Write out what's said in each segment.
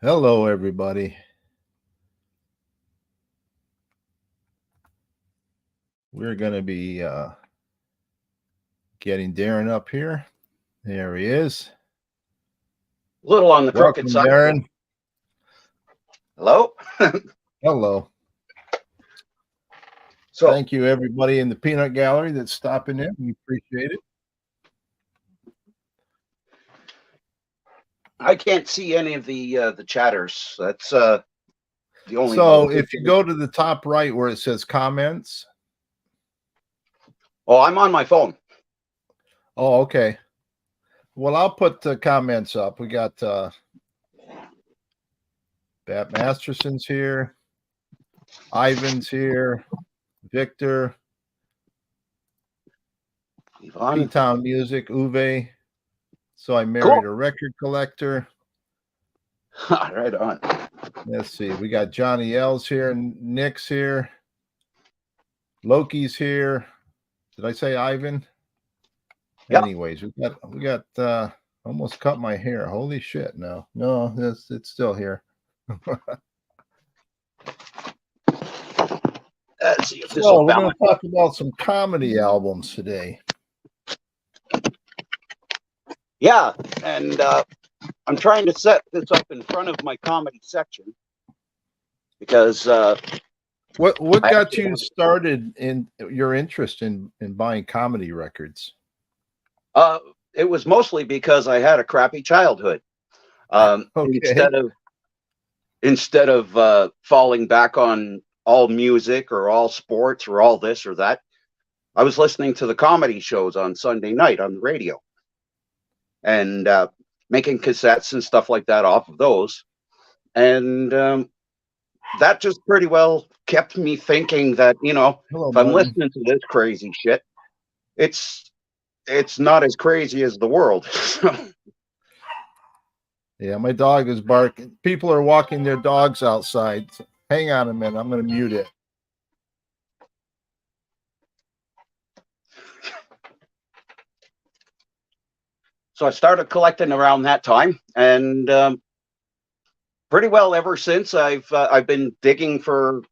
Hello, everybody. We're going to be getting Darren up here. There he is. A little on the crooked side. Darren. Hello. Hello. So, thank you, everybody in the Peanut Gallery that's stopping in. We appreciate it. I can't see any of the chatters. That's the only. So, if you go to the top right where it says comments. Oh, I'm on my phone. Oh, okay. Well, I'll put the comments up. We got Bat Masterson's here. Ivan's here. Victor. P-Town Music. Uwe. So I married a record collector. Right on. Let's see. We got Johnny L's here. Nick's here. Loki's here. Did I say Ivan? Yep. Anyways, we got almost cut my hair. Holy shit! No, it's still here. Let's see if this so we're going to talk about some comedy albums today. Yeah, and I'm trying to set this up in front of my comedy section because what got you started in your interest in buying comedy records? It was mostly because I had a crappy childhood. Okay. Instead of falling back on all music or all sports or all this or that, I was listening to the comedy shows on Sunday night on the radio and making cassettes and stuff like that off of those. And that just pretty well kept me thinking that, if I'm listening to this crazy shit, it's not as crazy as the world. Yeah, my dog is barking. People are walking their dogs outside. Hang on a minute. I'm going to mute it. So I started collecting around that time, and pretty well ever since I've been digging for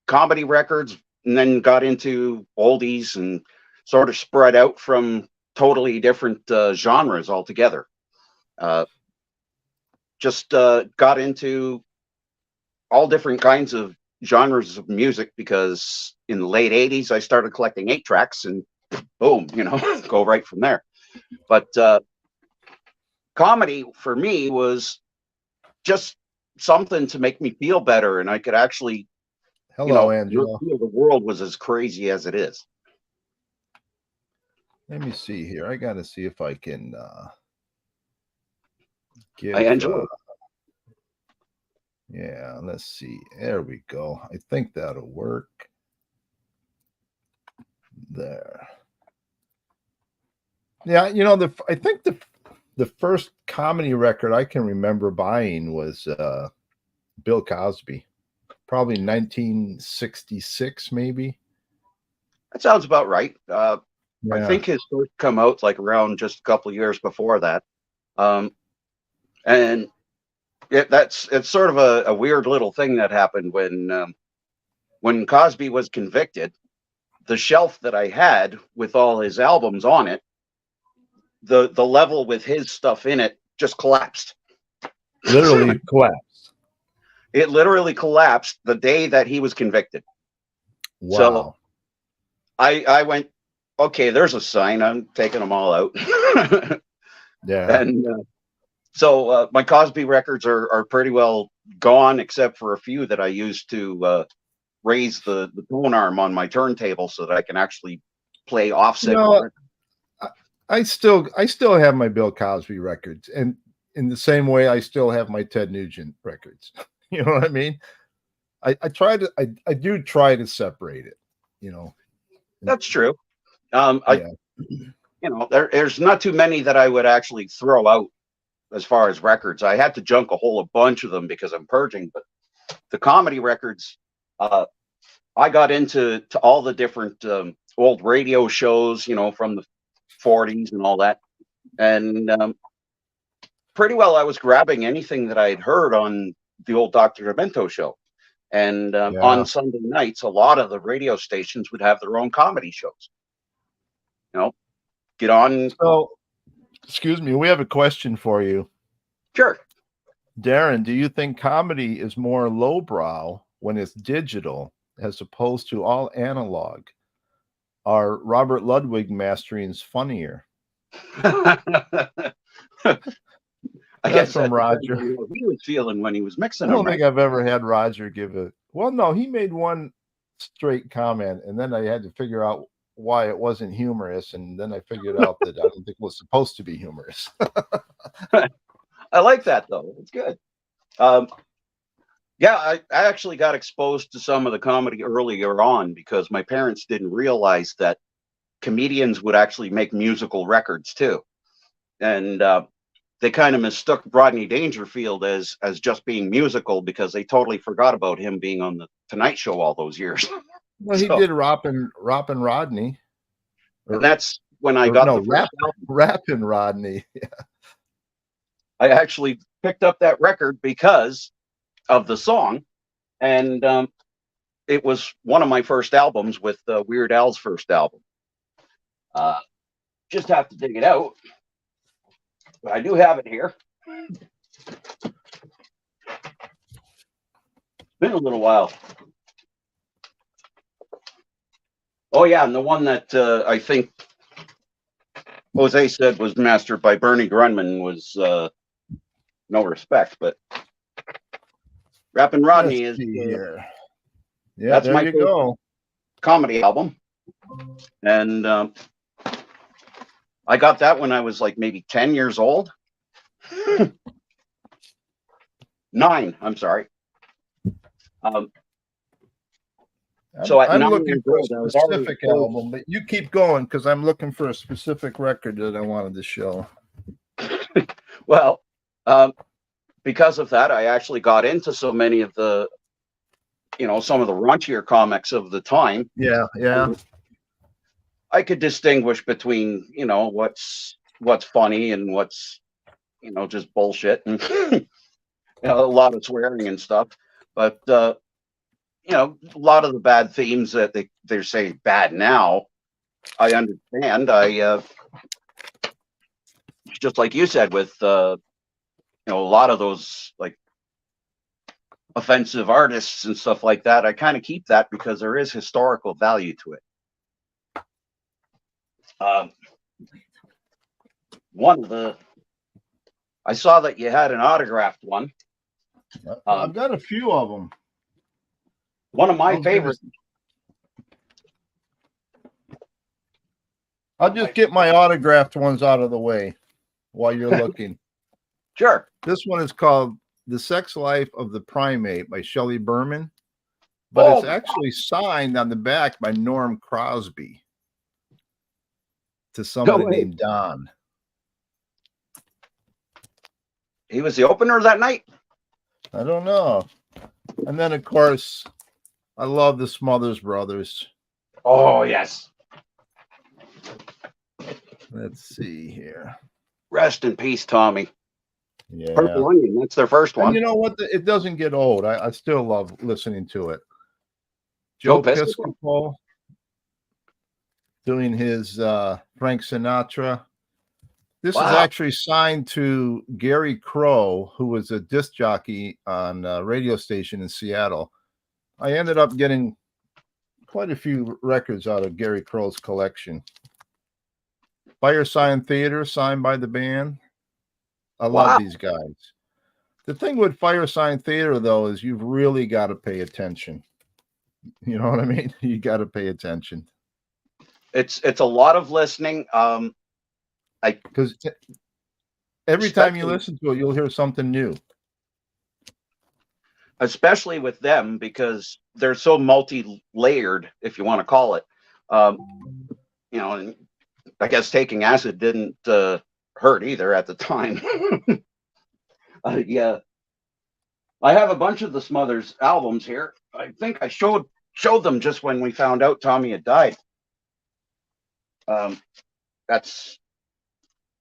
comedy records, and then got into oldies and sort of spread out from totally different genres altogether. Just got into all different kinds of genres of music because in the late 80s, I started collecting 8-tracks and boom, go right from there. But comedy for me was just something to make me feel better. And I could actually, Angela. feel the world was as crazy as it is. Let me see here. I got to see if I can give. Hi, Angela. Yeah, let's see. There we go. I think that'll work. There. Yeah, I think the first comedy record I can remember buying was Bill Cosby, probably 1966, maybe. That sounds about right. Yeah. I think his first come out like around just a couple of years before that, and it's sort of a weird little thing that happened when Cosby was convicted. The shelf that I had with all his albums on it, the level with his stuff in it just collapsed. Literally collapsed. It literally collapsed the day that he was convicted. Wow. So I went, okay, there's a sign. I'm taking them all out. Yeah. And so my Cosby records are pretty well gone, except for a few that I used to raise the tone arm on my turntable so that I can actually play offset. I still have my Bill Cosby records, and in the same way, I still have my Ted Nugent records. You know what I mean? I do try to separate it. That's true. There's not too many that I would actually throw out as far as records. I had to junk a whole bunch of them because I'm purging, but the comedy records, I got into all the different old radio shows, from the 40s and all that. And pretty well I was grabbing anything that I had heard on the old Dr. Demento show. And on Yeah. Sunday nights, a lot of the radio stations would have their own comedy shows. You know, get on. So, excuse me, we have a question for you. Sure. Darren, do you think comedy is more lowbrow when it's digital as opposed to all analog? Are Robert Ludwig masterings funnier? I That's guess from that Roger. depends on what he was feeling when he was mixing I don't them, think right? I've ever had Roger give it. Well, no, he made one straight comment, and then I had to figure out why it wasn't humorous, and then I figured out that I don't think it was supposed to be humorous. I like that though. It's good. Yeah, I actually got exposed to some of the comedy earlier on because my parents didn't realize that comedians would actually make musical records too, and they kind of mistook Rodney Dangerfield as just being musical because they totally forgot about him being on the Tonight Show all those years. Well, he So, did Rappin' Rodney. and that's when I Or got no, the first album. Rappin' Rodney. I actually picked up that record because of the song, and it was one of my first albums with Weird Al's first album. Just have to dig it out, but I do have it here. It's been a little while. Oh yeah, and the one that I think Jose said was mastered by Bernie Grunman was No Respect, but Rappin' Rodney Let's is see here. Yeah, that's there my you go. comedy album, and I got that when I was like maybe 10 years old. 9, I'm sorry. So at I'm 9 looking years for a old, I was already specific album, but you keep going because I'm looking for a specific record that I wanted to show. Well, because of that, I actually got into so many of the, some of the raunchier comics of the time. Yeah, yeah. I could distinguish between, what's funny and what's, just bullshit and a lot of swearing and stuff. But a lot of the bad themes that they're saying bad now, I understand. Just like you said with a lot of those like offensive artists and stuff like that, I kind of keep that because there is historical value to it. I saw that you had an autographed one. I've got a few of them. One of my favorites. I'll just get my autographed ones out of the way while you're looking. Sure. This one is called The Sex Life of the Primate by Shelley Berman, but it's actually signed on the back by Norm Crosby to somebody named Don. He was the opener that night? I don't know. And then, of course, I love the Smothers Brothers. Oh, yes. Let's see here. Rest in peace, Tommy. Yeah. Purple Onion, that's their first one. And you know what? It doesn't get old. I still love listening to it. Joe Joe Piscopo Piscopo doing his Frank Sinatra. This is actually signed to Gary Crow, who was a disc jockey on a radio station in Seattle. I ended up getting quite a few records out of Gary Crow's collection. Fire Sign Theater, signed by the band. I love these guys. The thing with Fire Sign Theater, though, is you've really got to pay attention. You know what I mean? You got to pay attention. It's a lot of listening. Because every time you listen to it, you'll hear something new. Especially with them, because they're so multi-layered, if you want to call it. And I guess taking acid didn't hurt either at the time. Yeah, I have a bunch of the Smothers albums here. I think I showed them just when we found out Tommy had died. That's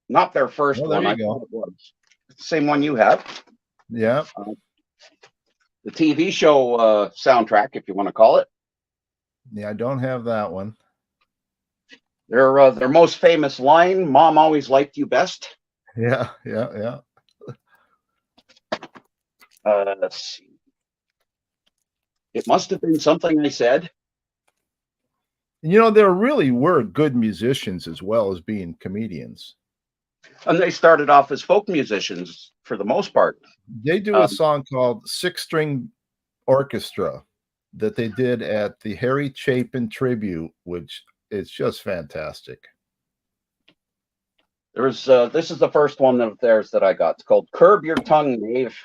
not their first one. I thought it was. same one you have. Yeah. The TV show soundtrack, if you want to call it. Yeah, I don't have that one. Their most famous line, "Mom always liked you best." Yeah. Let's see. It must have been something I said. You know, there really were good musicians as well as being comedians. And they started off as folk musicians for the most part. They do a song called Six String Orchestra that they did at the Harry Chapin tribute, which is just fantastic. This is the first one of theirs that I got. It's called "Curb Your Tongue, Knave."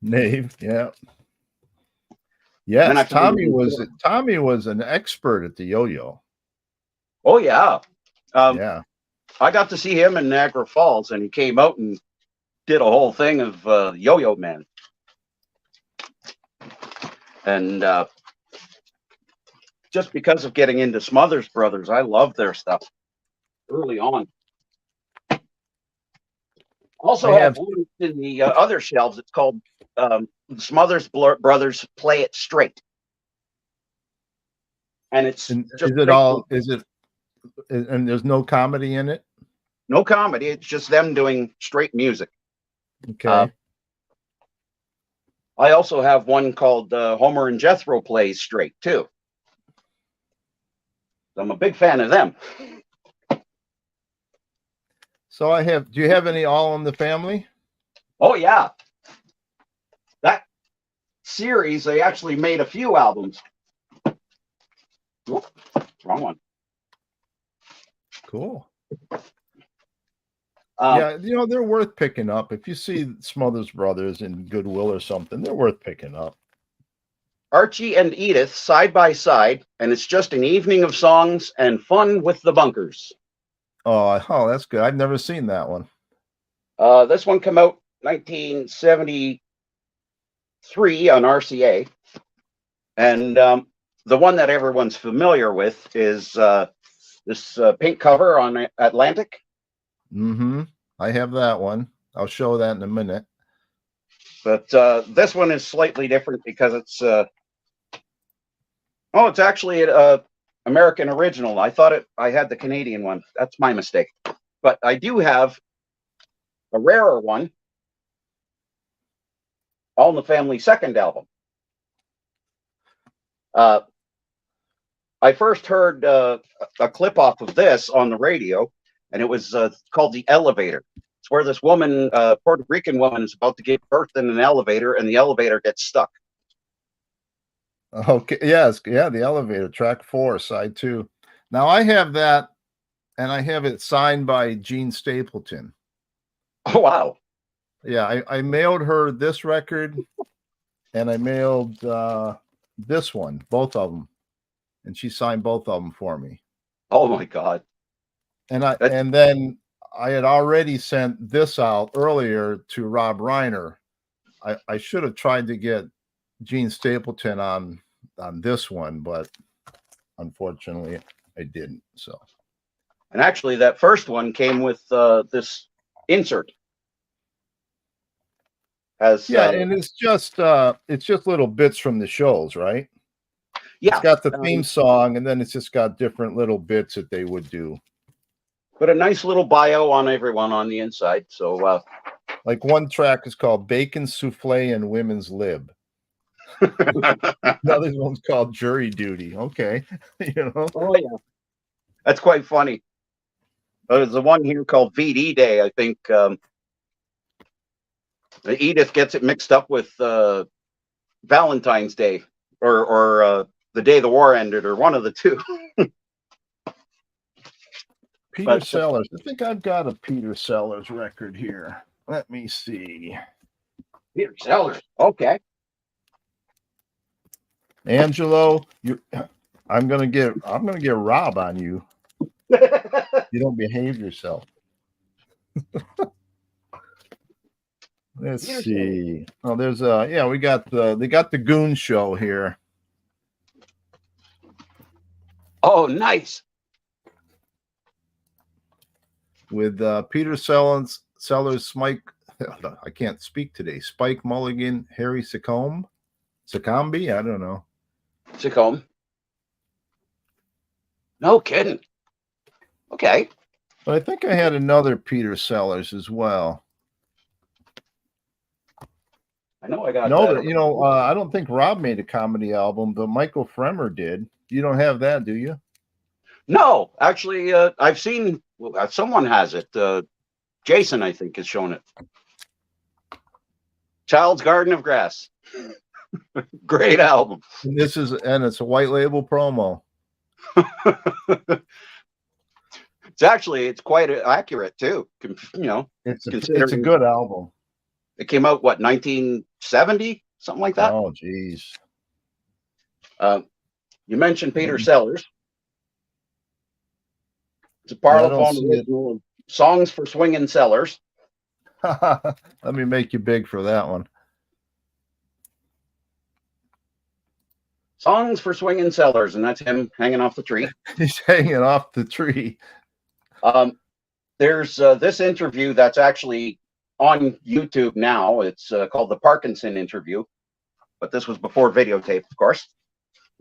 Knave, yeah. Yes, Tommy was an expert at the yo-yo. Oh yeah. Yeah. I got to see him in Niagara Falls, and he came out and did a whole thing of Yo-Yo Man. And just because of getting into Smothers Brothers, I love their stuff early on. Also have one in the other shelves. It's called Smothers Brothers Play It Straight. And it's and there's no comedy in it? No comedy. It's just them doing straight music. Okay. I also have one called Homer and Jethro Plays Straight too. I'm a big fan of them. So do you have any All in the Family? Oh yeah. That series, they actually made a few albums. Oops, wrong one. Cool. Yeah, you know, they're worth picking up. If you see Smothers Brothers in Goodwill or something, they're worth picking up. Archie and Edith side by side, and it's just an evening of songs and fun with the Bunkers. Oh, that's good. I've never seen that one. This one came out 1973 on RCA. And the one that everyone's familiar with is this pink cover on Atlantic. Mm-hmm. I have that one. I'll show that in a minute. But this one is slightly different because it's it's actually an American original. I thought I had the Canadian one. That's my mistake. But I do have a rarer one, All in the Family second album. I first heard a clip off of this on the radio, and it was called The Elevator. It's where this woman, Puerto Rican woman, is about to give birth in an elevator, and the elevator gets stuck. Okay. Yes. Yeah. The Elevator, track 4, side 2. Now I have that, and I have it signed by Gene Stapleton. Oh wow! Yeah, I mailed her this record, and I mailed this one, both of them, and she signed both of them for me. Oh my God! And then I had already sent this out earlier to Rob Reiner. I should have tried to get Gene Stapleton on this one, but unfortunately I didn't. So, and actually, that first one came with this insert. And it's just little bits from the shows, right? Yeah, it's got the theme song, and then it's just got different little bits that they would do. But a nice little bio on everyone on the inside. So, like one track is called "Bacon Souffle and Women's Lib." Another one's called "Jury Duty." Okay, you know. Oh yeah, that's quite funny. There's the one here called VD Day. I think Edith gets it mixed up with Valentine's Day or the day the war ended, or one of the two. Peter Sellers. I think I've got a Peter Sellers record here. Let me see. Peter Sellers. Okay. Angelo, I'm gonna get Rob on you. You don't behave yourself. Let's see. Oh, there's we got they got the Goon Show here. Oh, nice. With Peter Sellers, I can't speak today. Spike Mulligan, Harry Sacombe, Sacombe. I don't know. Sacombe. No kidding. Okay. But I think I had another Peter Sellers as well. I know I got No, that. but I don't think Rob made a comedy album, but Michael Fremer did. You don't have that, do you? No, actually, I've seen someone has it. Jason, I think, has shown it. Child's Garden of Grass. Great album. And it's a white label promo. It's quite accurate too. It's a good album. It came out 1970, something like that. Oh, geez. You mentioned Peter Sellers. It's a Parlophone original of Songs for Swingin' Sellers. Let me make you big for that one. Songs for Swingin' Sellers, and that's him hanging off the tree. He's hanging off the tree. There's this interview that's actually on YouTube now. It's called the Parkinson interview, but this was before videotape, of course.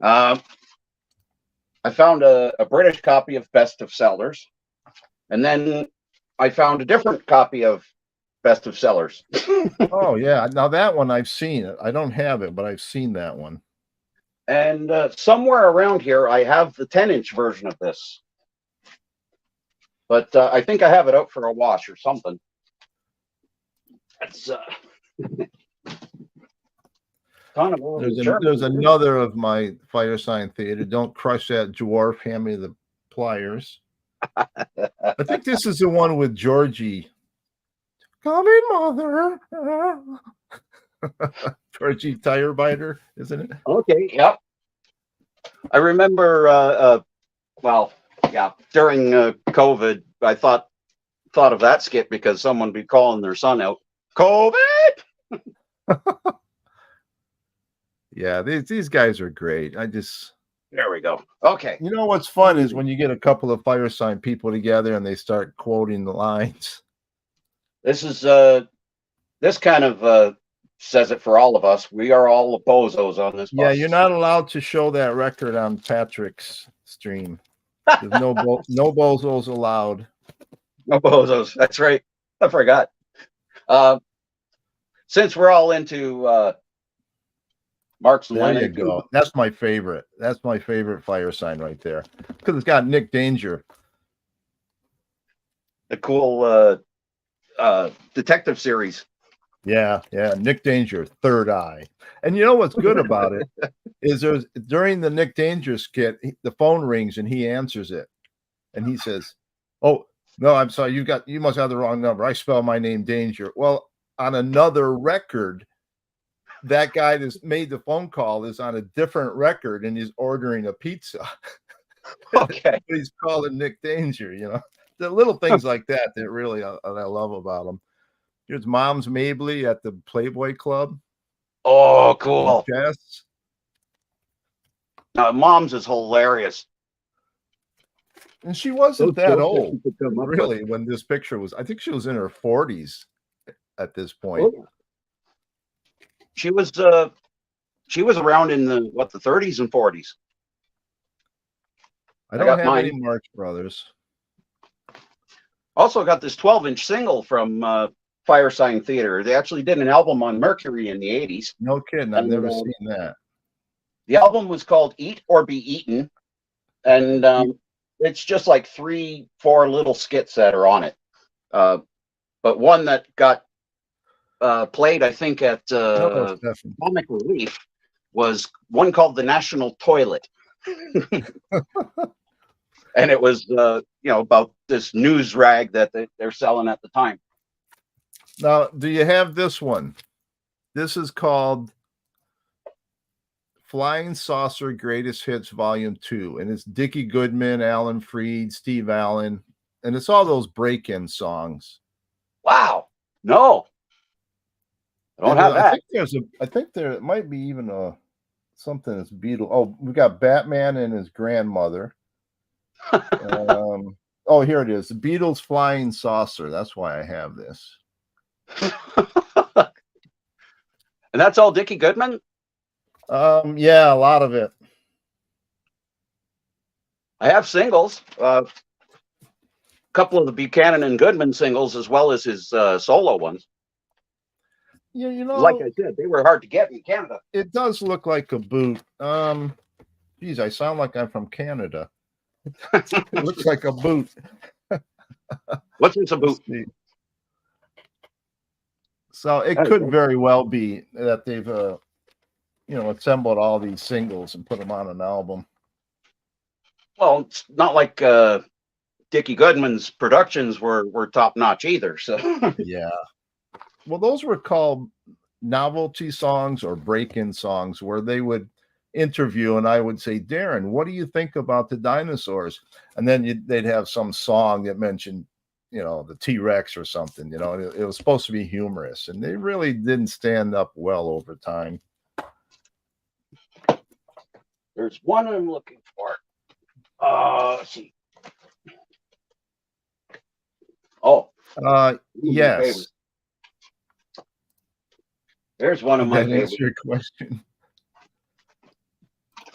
I found a British copy of Best of Sellers, and then I found a different copy of Best of Sellers. Oh, yeah. Now that one I've seen it. I don't have it, but I've seen that one. And somewhere around here, I have the 10-inch version of this. But I think I have it out for a wash or something. That's there's another of my Fire Sign Theater. Don't crush that dwarf. Hand me the pliers. I think this is the one with Georgie. Come in, mother. Georgie Tire Biter, isn't it? Okay, yep. I remember, during COVID, I thought of that skit because someone would be calling their son out, COVID! Yeah, these guys are great. There we go. Okay. You know what's fun is when you get a couple of Fire Sign people together and they start quoting the lines. This is, this kind of says it for all of us. We are all the bozos on this bus. Yeah, you're not allowed to show that record on Patrick's stream. There's no bozos allowed. No bozos. That's right. I forgot. Since we're all into Marks and There you go. That's my favorite. That's my favorite Fire Sign right there because it's got Nick Danger. The cool detective series. Yeah, Nick Danger, Third Eye. And you know what's good about it is during the Nick Danger skit, the phone rings and he answers it, and he says, "Oh no, I'm sorry, you must have the wrong number. I spell my name Danger." Well, on another record, that guy that made the phone call is on a different record and he's ordering a pizza. Okay, he's calling Nick Danger. The little things like that really I love about him. Here's Mom's Mabley at the Playboy Club. Oh, cool. Yes. Now, Mom's is hilarious. And she wasn't that old, really, when this picture was. I think she was in her 40s at this point. Oh. She was around in the 30s and 40s. I don't have any Marx Brothers. Also got this 12-inch single from Fire Sign Theater. They actually did an album on Mercury in the 80s. No kidding. I've never seen that. The album was called Eat or Be Eaten. And it's just like 3-4 little skits that are on it. But one that got played, I think, at Comic Relief was one called The National Toilet. And it was, about this news rag that they're selling at the time. Now, do you have this one? This is called Flying Saucer Greatest Hits Volume 2. And it's Dickie Goodman, Alan Freed, Steve Allen. And it's all those break-in songs. Wow. No. I don't have that. I think there might be even something that's Beatles. Oh, we got Batman and his grandmother. Here it is. The Beatles Flying Saucer. That's why I have this. And that's all Dickie Goodman? Yeah, a lot of it. I have singles. A couple of the Buchanan and Goodman singles, as well as his solo ones. Yeah, Like I said, they were hard to get in Canada. It does look like a boot. Geez, I sound like I'm from Canada. It looks like a boot. What's this a boot? So it could very well be that they've, assembled all these singles and put them on an album. Well, it's not like Dickie Goodman's productions were top notch either. So yeah. Well, those were called novelty songs or break-in songs, where they would interview and I would say, Darren, what do you think about the dinosaurs? And then they'd have some song that mentioned, the T-Rex or something. It was supposed to be humorous, and they really didn't stand up well over time. There's one I'm looking for. Let's see. Oh, yes. There's one of my favorites. That's your question.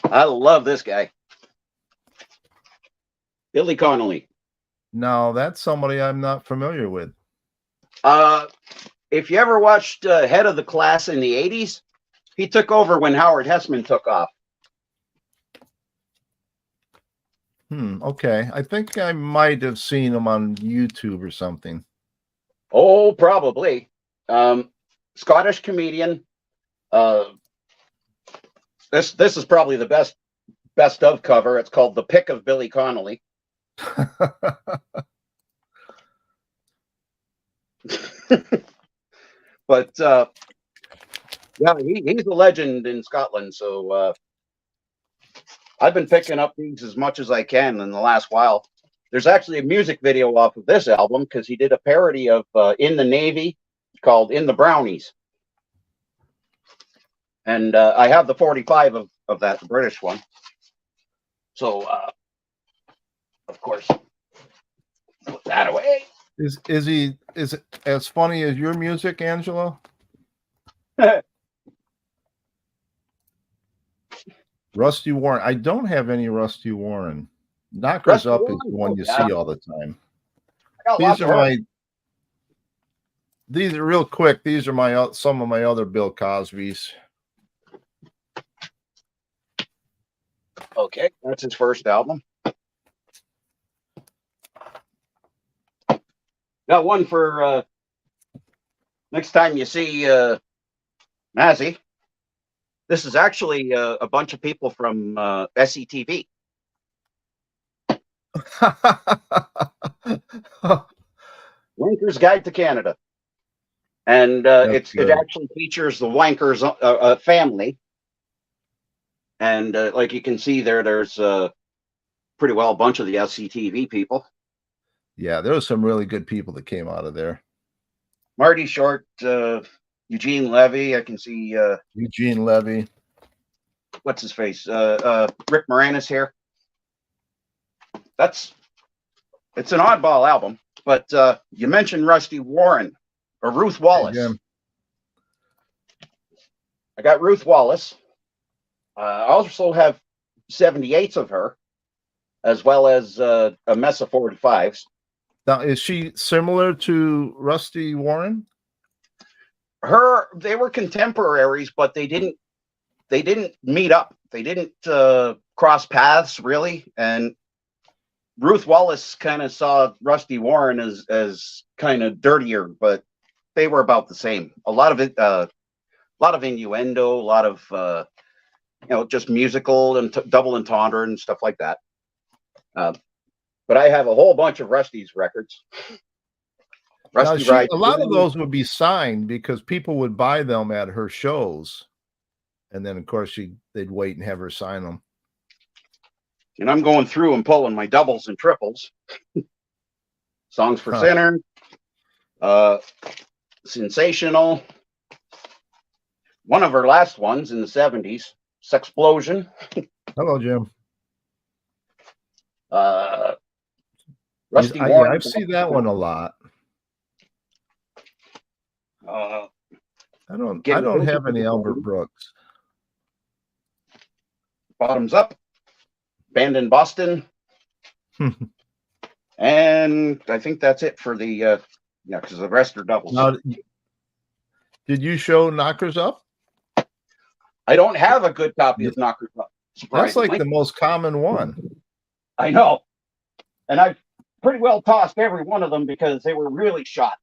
I love this guy, Billy Connolly. No, that's somebody I'm not familiar with. If you ever watched Head of the Class in the 80s, he took over when Howard Hessman took off. Okay. I think I might have seen him on YouTube or something. Oh, probably. Scottish comedian. This is probably the best of cover. It's called The Pick of Billy Connolly. But yeah, he's a legend in Scotland. So I've been picking up these as much as I can in the last while. There's actually a music video off of this album because he did a parody of In the Navy called In the Brownies. And I have the 45 of that, the British one. So, of course, put that away. Is it as funny as your music, Angelo? Rusty Warren. I don't have any Rusty Warren. Knockers Up is the one you see all the time. These are real quick. These are some of my other Bill Cosby's. Okay, that's his first album. Got one for next time you see Mazzy. This is actually a bunch of people from SCTV. Wanker's Guide to Canada. And it actually features the Wankers family. And like you can see there's pretty well a bunch of the SCTV people. Yeah, there were some really good people that came out of there. Marty Short, Eugene Levy. I can see Eugene Levy. What's his face? Rick Moranis here. It's an oddball album, but you mentioned Rusty Warren or Ruth Wallace. Yeah. I got Ruth Wallace. I also have 78s of her, as well as a mess of 45s. Now, is she similar to Rusty Warren? They were contemporaries, but they didn't meet up. They didn't cross paths really. And Ruth Wallace kind of saw Rusty Warren as kind of dirtier, but they were about the same. A lot of innuendo, a lot of just musical and double entendre and stuff like that. But I have a whole bunch of Rusty's records. Rusty a lot of those would be signed because people would buy them at her shows, and then of course they'd wait and have her sign them. And I'm going through and pulling my doubles and triples. Songs for Sinner, Sensational. One of her last ones in the 70s, Sexplosion. Hello, Jim. Rusty Warren. I've seen that one a lot. Uh, I don't have any Albert Brooks. Bottoms Up, Band in Boston. And I think that's it for the, because the rest are doubles. Now, did you show Knockers Up? I don't have a good copy of Knockers Up. That's like the most common one. I know. And I've pretty well tossed every one of them because they were really shot.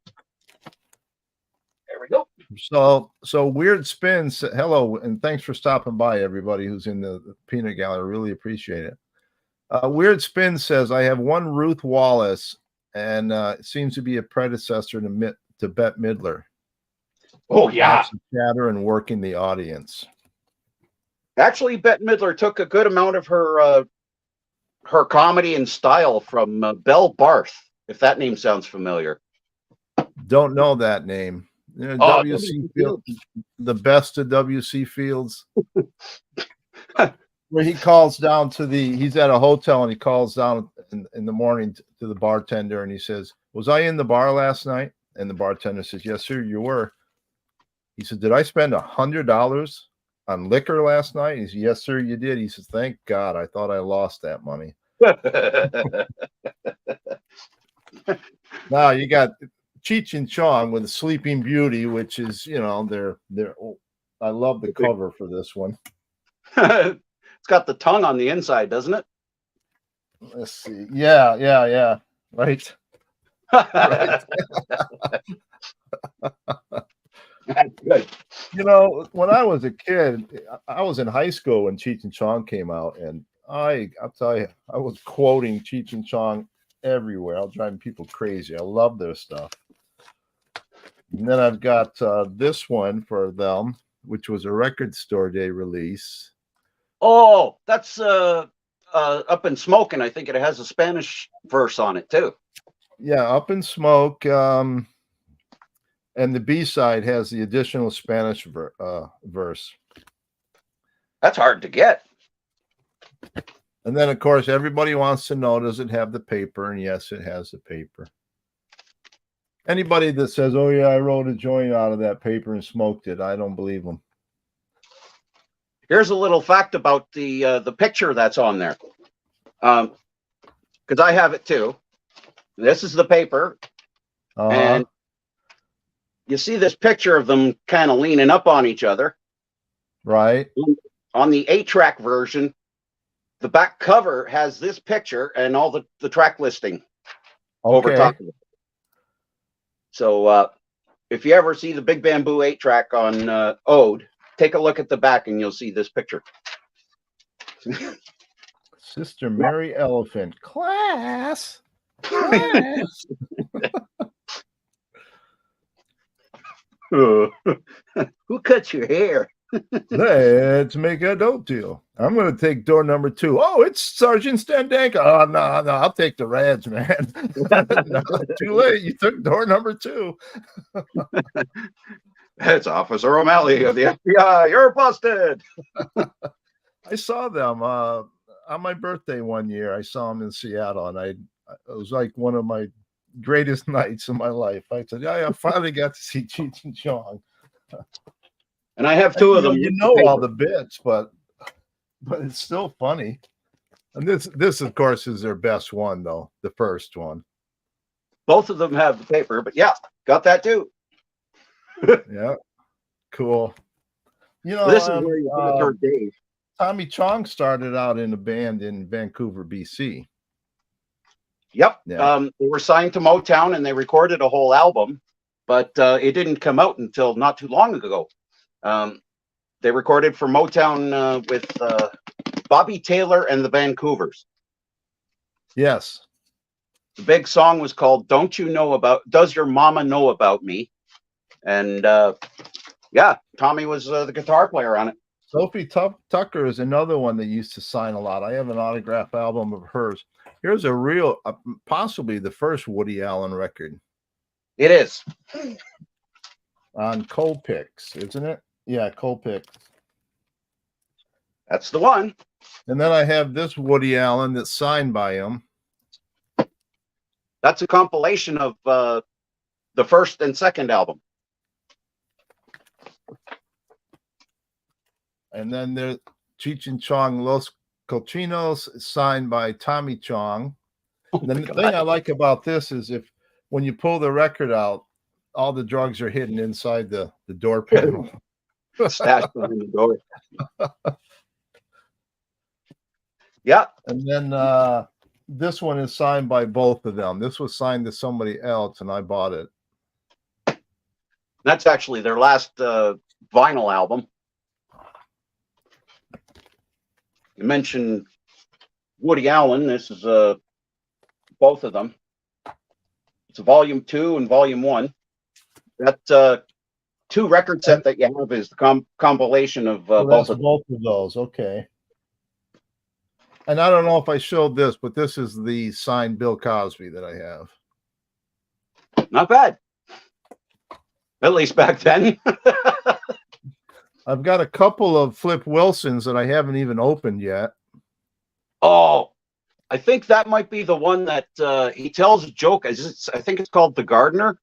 There we go. So Weird Spins, hello, and thanks for stopping by, everybody who's in the peanut gallery. Really appreciate it. Weird Spin says, I have one Ruth Wallace, and it seems to be a predecessor to Bette Midler. Oh, yeah. Chatter and working the audience. Actually, Bette Midler took a good amount of her comedy and style from Belle Barth, if that name sounds familiar. Don't know that name. W.C. Fields, the best of W.C. Fields. Where he calls down he's at a hotel and he calls down in the morning to the bartender and he says, was I in the bar last night? And the bartender says, yes, sir, you were. He said, did I spend $100 on liquor last night? He said, yes, sir, you did. He says, thank God, I thought I lost that money. Now you got Cheech and Chong with Sleeping Beauty, which is, they're I love the cover for this one. It's got the tongue on the inside, doesn't it? Let's see. Yeah. Right. Right. That's good. When I was a kid, I was in high school when Cheech and Chong came out, and I'll tell you, I was quoting Cheech and Chong everywhere. I was driving people crazy. I love their stuff. And then I've got this one for them, which was a Record Store Day release. Oh, that's Up in Smoke, and I think it has a Spanish verse on it too. Yeah, Up in Smoke, and the B-side has the additional Spanish verse. That's hard to get. And then, of course, everybody wants to know, does it have the paper? And yes, it has the paper. Anybody that says, oh, yeah, I wrote a joint out of that paper and smoked it, I don't believe them. Here's a little fact about the picture that's on there. Because I have it too. This is the paper. And you see this picture of them kind of leaning up on each other. Right. On the 8-track version, the back cover has this picture and all the track listing over top of it. So if you ever see the Big Bamboo 8-track on Ode, take a look at the back and you'll see this picture. Sister Mary Elephant. Class. Who cut your hair? Let's make a dope deal. I'm going to take door number 2. Oh, it's Sergeant Standanka. Oh, no, I'll take the Reds, man. No, too late. You took door number 2. It's Officer O'Malley of the FBI. You're busted. I saw them on my birthday one year. I saw them in Seattle, and it was like one of my greatest nights of my life. I said, yeah, I finally got to see Cheech and Chong. And I have 2 of them. You know all the bits, but it's still funny. And this, of course, is their best one, though, the first one. Both of them have the paper, but yeah, got that too. Yeah, cool. This is where you heard Dave. Tommy Chong started out in a band in Vancouver, BC. Yep. Yeah. They were signed to Motown and they recorded a whole album, but it didn't come out until not too long ago. They recorded for Motown with Bobby Taylor and the Vancouvers. Yes. The big song was called Does Your Mama Know About Me? And yeah, Tommy was the guitar player on it. Sophie Tucker is another one that used to sign a lot. I have an autograph album of hers. Here's a real, possibly the first Woody Allen record. It is. On Colpix, isn't it? Yeah, Colpix. That's the one. And then I have this Woody Allen that's signed by him. That's a compilation of the first and second album. And then there's Cheech and Chong Los Cochinos, signed by Tommy Chong. Oh The thing I like about this is when you pull the record out, all the drugs are hidden inside the door panel. Stashed behind the door. Yeah. And then this one is signed by both of them. This was signed to somebody else, and I bought it. That's actually their last vinyl album. You mentioned Woody Allen. This is both of them. It's a volume 2 and volume 1. That 2 record set that you have is the compilation of both of them. Both of those. Okay. And I don't know if I showed this, but this is the signed Bill Cosby that I have. Not bad. At least back then. I've got a couple of Flip Wilsons that I haven't even opened yet. Oh, I think that might be the one that he tells a joke. I think it's called The Gardener.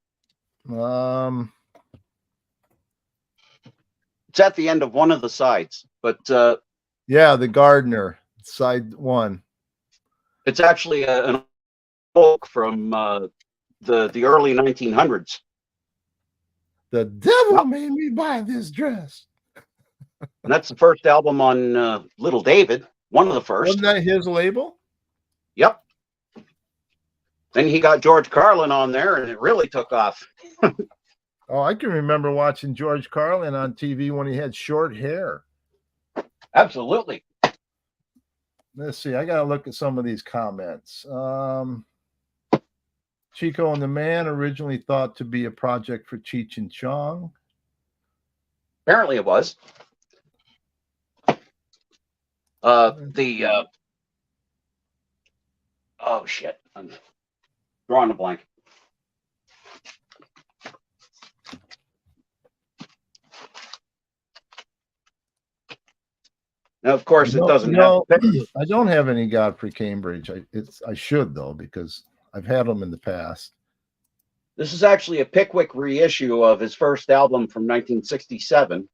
Um, It's at the end of one of the sides, but yeah, The Gardener, side 1. it's actually an book from the early 1900s. The devil made me buy this dress. And that's the first album on Little David, one of the first. Wasn't that his label? Yep. Then he got George Carlin on there, and it really took off. Oh, I can remember watching George Carlin on TV when he had short hair. Absolutely. Let's see. I got to look at some of these comments. Chico and the Man, originally thought to be a project for Cheech and Chong. Apparently it was. Oh shit, I'm drawing a blank. Now, of course, it doesn't have. I don't have any Godfrey Cambridge. I should though, because I've had them in the past. This is actually a Pickwick reissue of his first album from 1967.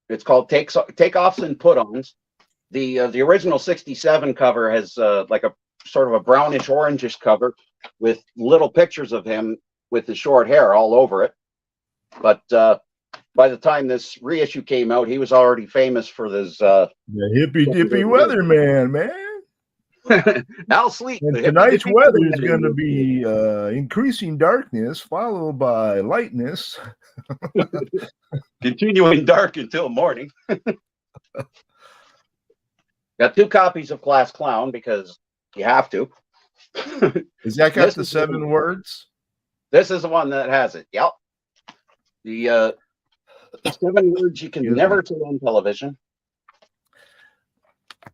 It's called Takeoffs and Put-Ons. The original 67 cover has like a sort of a brownish orangish cover with little pictures of him with his short hair all over it. But by the time this reissue came out, he was already famous for this the hippy dippy weatherman, man. Al Sleet. And tonight's weather is going to be increasing darkness, followed by lightness. Continuing dark until morning. Got 2 copies of Class Clown because you have to. Is that got the 7 words? This is the one that has it. Yep. The 7 words you can never see on television.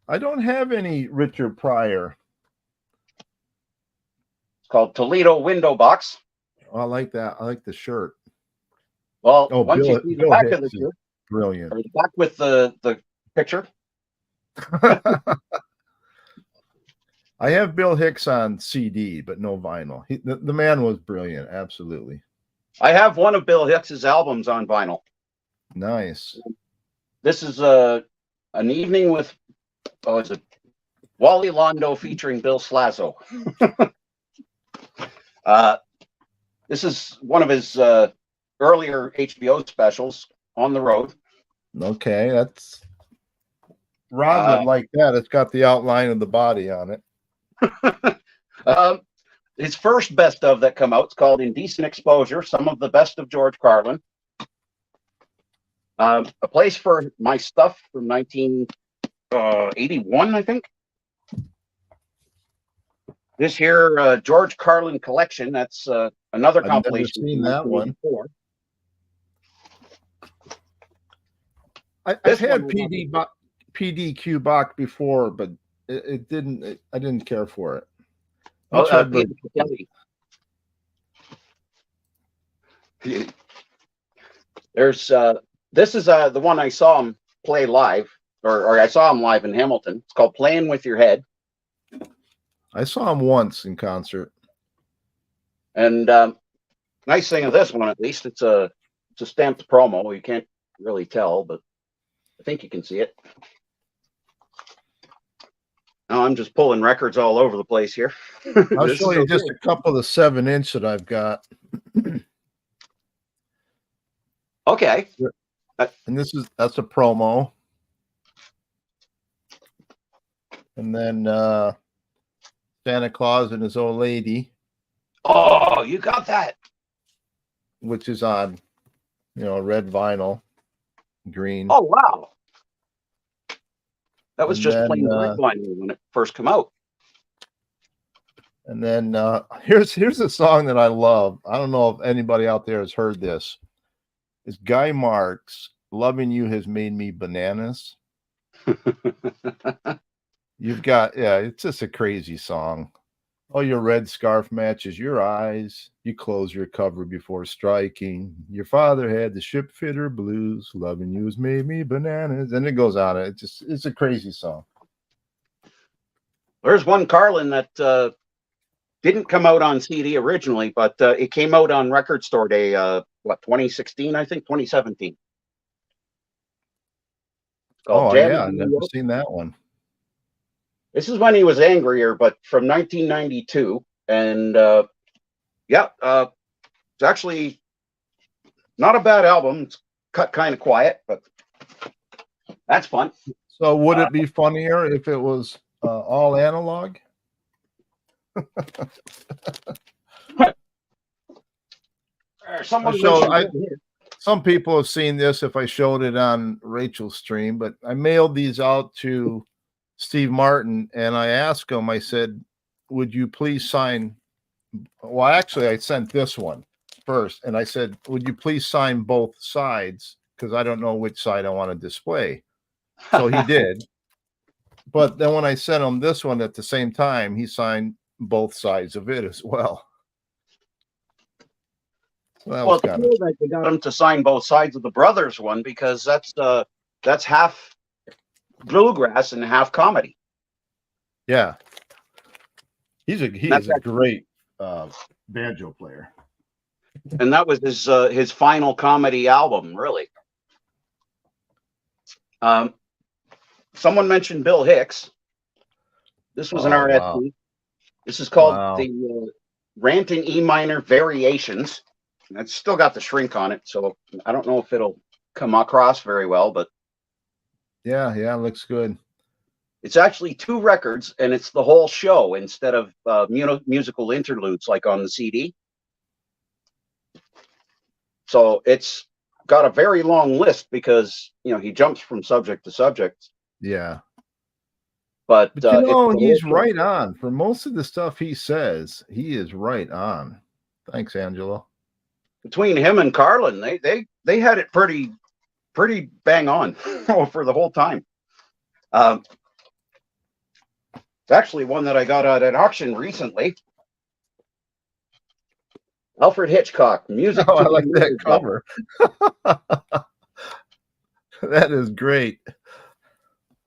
I don't have any Richard Pryor. It's called Toledo Window Box. Oh, I like that. I like the shirt. Well, once you see the back of the shirt, brilliant. or the back with the picture. I have Bill Hicks on CD, but no vinyl. The man was brilliant. Absolutely. I have one of Bill Hicks's albums on vinyl. Nice. This is an evening with is it Wally Londo featuring Bill Slazo. This is one of his earlier HBO specials, On the Road. Okay, that's Rod would like that. It's got the outline of the body on it. His first best of that come out, it's called Indecent Exposure, some of the best of George Carlin. A Place for My Stuff from 1981, I think. This here George Carlin collection, that's another compilation. I've never seen that one. I've had PDQ Bach before, but it didn't. I didn't care for it. There's this is the one I saw him play live, or I saw him live in Hamilton. It's called Playing with Your Head. I saw him once in concert. And nice thing of this one, at least, it's a stamped promo. You can't really tell, but I think you can see it. No, I'm just pulling records all over the place here. I'll show you just a couple of 7-inch that I've got. Okay. And that's a promo. And then Santa Claus and his old lady. Oh, you got that. Which is on, red vinyl, green. Oh, wow. That was And just then, plain red vinyl when it first came out. And then here's a song that I love. I don't know if anybody out there has heard this. It's Guy Marks, "Loving You Has Made Me Bananas." You've got, it's just a crazy song. Oh, your red scarf matches your eyes. You close your cover before striking. Your father had the ship fitter blues. Loving you has made me bananas. And it goes on. It's a crazy song. There's one, Carlin, that didn't come out on CD originally, but it came out on Record Store Day, 2016, I think, 2017. Oh, yeah, I've never seen that one. This is when he was angrier, but from 1992. And it's actually not a bad album. It's cut kind of quiet, but that's fun. So would it be funnier if it was all analog? Some people have seen this if I showed it on Rachel's stream, but I mailed these out to Steve Martin and I asked him, I said, would you please sign? Well, actually, I sent this one first and I said, would you please sign both sides? Because I don't know which side I want to display. So he did. But then when I sent him this one at the same time, he signed both sides of it as well. So it's cool that you got him to sign both sides of the Brothers one, because that's half bluegrass and half comedy. Yeah, he is a great banjo player, and that was his final comedy album, really. Someone mentioned Bill Hicks. This was an RSC. Wow. This is called the Rant in E minor Variations. It's still got the shrink on it, so I don't know if it'll come across very well, but yeah, it looks good. It's actually 2 records, and it's the whole show instead of musical interludes like on the CD. So it's got a very long list because he jumps from subject to subject. Yeah, but he's right on for most of the stuff he says. He is right on. Thanks, Angelo. Between him and Carlin, they had it pretty bang on for the whole time. It's actually one that I got at an auction recently. Alfred Hitchcock, music. Oh, I like that cover. That is great.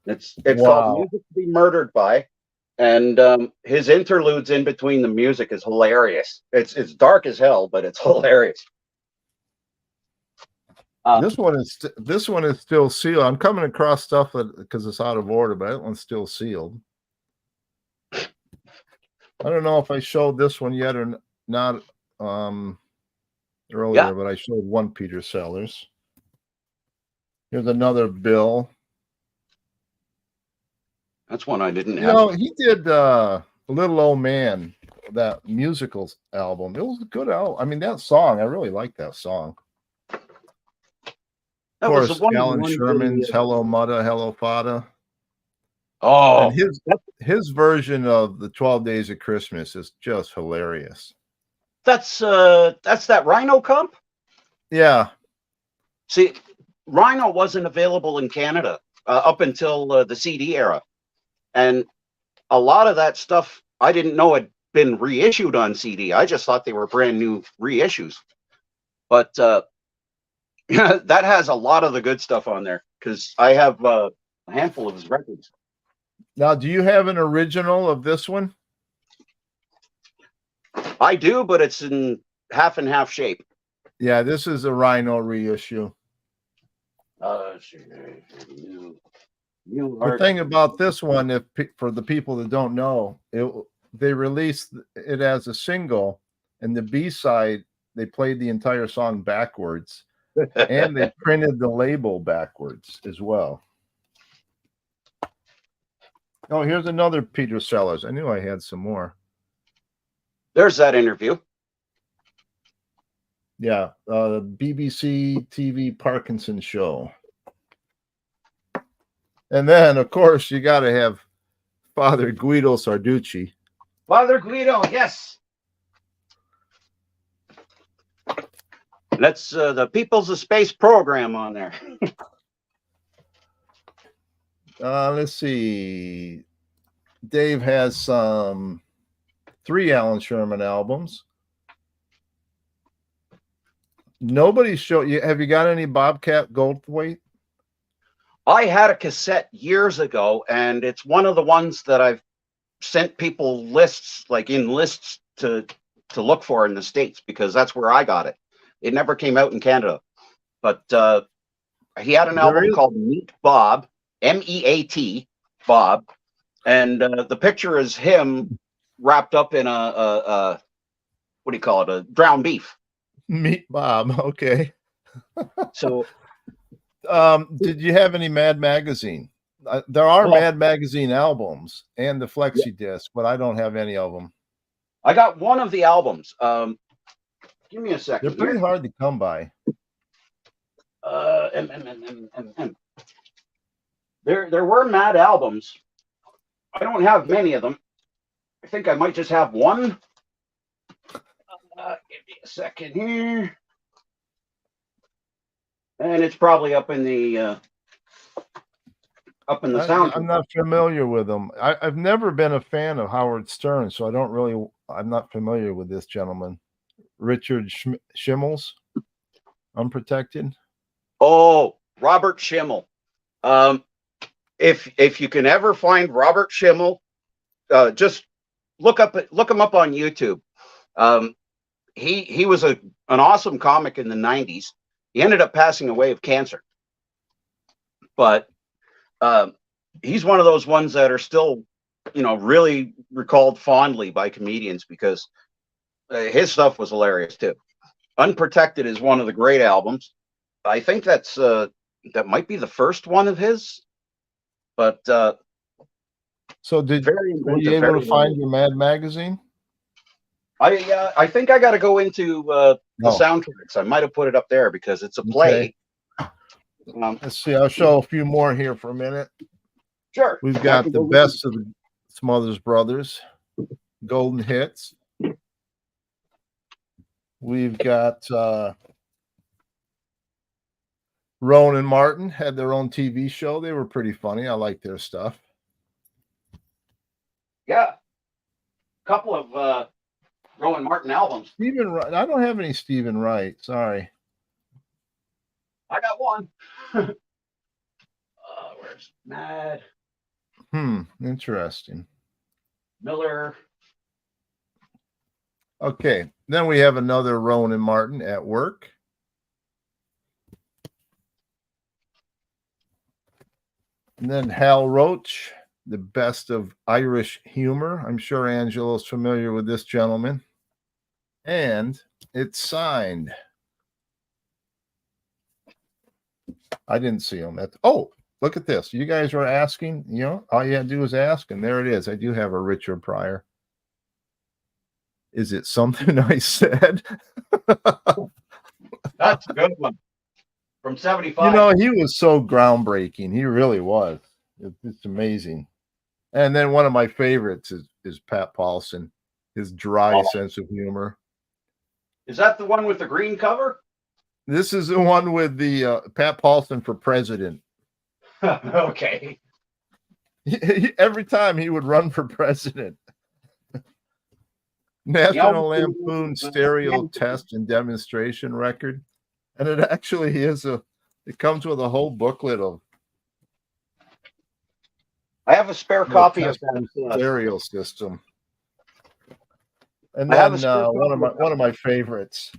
It's called Music to Be Murdered By, and his interludes in between the music is hilarious. It's dark as hell, but it's hilarious. This one is still sealed. I'm coming across stuff because it's out of order, but that one's still sealed. I don't know if I showed this one yet or not earlier, but I showed one Peter Sellers. Here's another Bill. That's one I didn't have. He did Little Old Man, that musical album. It was a good album. I mean, that song, I really like that song. Of course, Alan Sherman's Hello Mudda, Hello Fada. Oh, and his version of the 12 Days of Christmas is just hilarious. That's that Rhino comp? Yeah. See, Rhino wasn't available in Canada up until the CD era. And a lot of that stuff I didn't know had been reissued on CD. I just thought they were brand new reissues. But that has a lot of the good stuff on there, because I have a handful of his records. Now, do you have an original of this one? I do, but it's in half and half shape. Yeah, this is a Rhino reissue. The thing about this one, if for the people that don't know, they released it as a single, and the B-side they played the entire song backwards, and they printed the label backwards as well. Oh, here's another Peter Sellers. I knew I had some more. There's that interview. Yeah, BBC TV Parkinson show. And then, of course, you got to have Father Guido Sarducci. Father Guido, yes. That's the People's of Space program on there. Let's see. Dave has 3 Alan Sherman albums. Nobody's showed you. Have you got any Bobcat Goldthwait? I had a cassette years ago, and it's one of the ones that I've sent people lists, like in lists to look for in the States, because that's where I got it. It never came out in Canada, but he had an album called Meet Bob, MEAT, Bob, and the picture is him wrapped up in a what do you call it, a ground beef. Meet Bob, okay. So, did you have any Mad Magazine? There are Mad Magazine albums and the flexi disc, but I don't have any of them. I got one of the albums. Give me a second. They're pretty hard to come by. There were Mad albums. I don't have many of them. I think I might just have one. Give me a second here. And it's probably up in the sound. I'm not familiar with them. I've never been a fan of Howard Stern, so I'm not familiar with this gentleman. Richard Schimmels, Unprotected. Oh, Robert Schimmel. If you can ever find Robert Schimmel, just look him up on YouTube. He was an awesome comic in the 90s. He ended up passing away of cancer, but he's one of those ones that are still, really recalled fondly by comedians, because his stuff was hilarious too. Unprotected is one of the great albums. I think that might be the first one of his, but so were you able to find your Mad Magazine? I think I got to go into the soundtracks. I might have put it up there because it's a play. Okay. Let's see. I'll show a few more here for a minute. Sure. We've got the best of the Smothers Brothers, Golden Hits. We've got Rowan and Martin had their own TV show. They were pretty funny. I like their stuff. Yeah. A couple of Rowan Martin albums. Stephen Wright. I don't have any Stephen Wright. Sorry. I got one. Where's Mad? Interesting. Miller. Okay. Then we have another Rowan and Martin, At Work. And then Hal Roach, The Best of Irish Humor. I'm sure Angela's familiar with this gentleman. And it's signed. I didn't see him. Look at this. You guys were asking, all you had to do is ask, and there it is. I do have a Richard Pryor. Is it something I said? That's a good one. From 75. He was so groundbreaking. He really was. It's amazing. And then one of my favorites is Pat Paulson, his dry sense of humor. Is that the one with the green cover? This is the one with the Pat Paulson for president. Okay. Every time he would run for president. National Lampoon Stereo Test and Demonstration Record. And it actually is it comes with a whole booklet of. I have a spare copy of that stereo system. And then one of my favorites,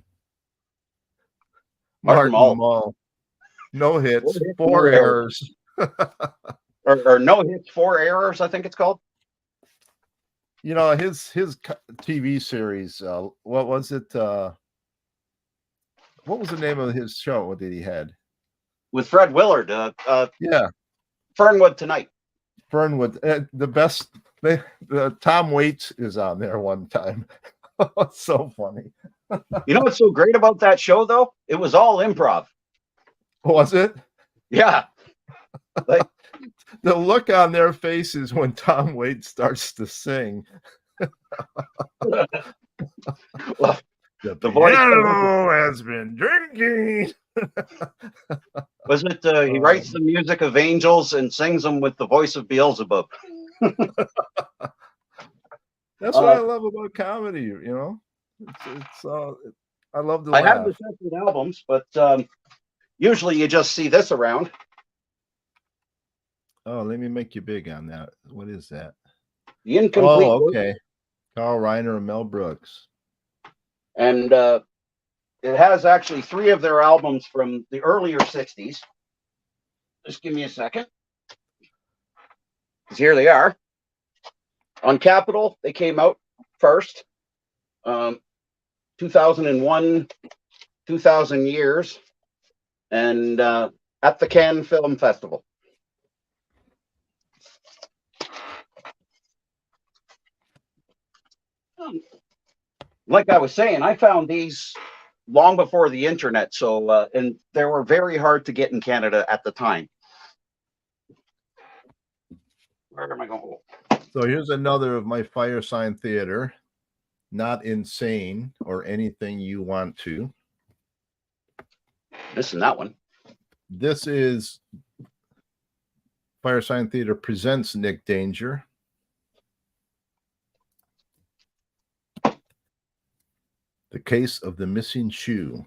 Martin Mull. No hits, 4 hits, 4 errors. or no hits, 4 errors, I think it's called. You know, his TV series, what was it? What was the name of his show that he had? With Fred Willard, Yeah, Fernwood Tonight. Fernwood. The best. The Tom Waits is on there one time. It's so funny. You know what's so great about that show, though? It was all improv. Was it? Yeah. Like, The look on their faces when Tom Waits starts to sing. well, The voice piano has been drinking. was it? He writes the music of angels and sings them with the voice of Beelzebub. That's what I love about comedy. You know, I love to laugh. I have the separate albums, but usually you just see this around. Oh, let me make you big on that. What is that? The Incomplete. Oh, okay. Carl Reiner and Mel Brooks. And it has actually 3 of their albums from the earlier 60s. Just give me a second. Because here they are. On Capitol, they came out first. 2001, 2000 Years, and at the Cannes Film Festival. Like I was saying, I found these long before the internet, so and they were very hard to get in Canada at the time. Where am I going? So here's another of my Fire Sign Theater. Not insane or anything you want to. This and that one. This is Fire Sign Theater presents Nick Danger. The Case of the Missing Shoe.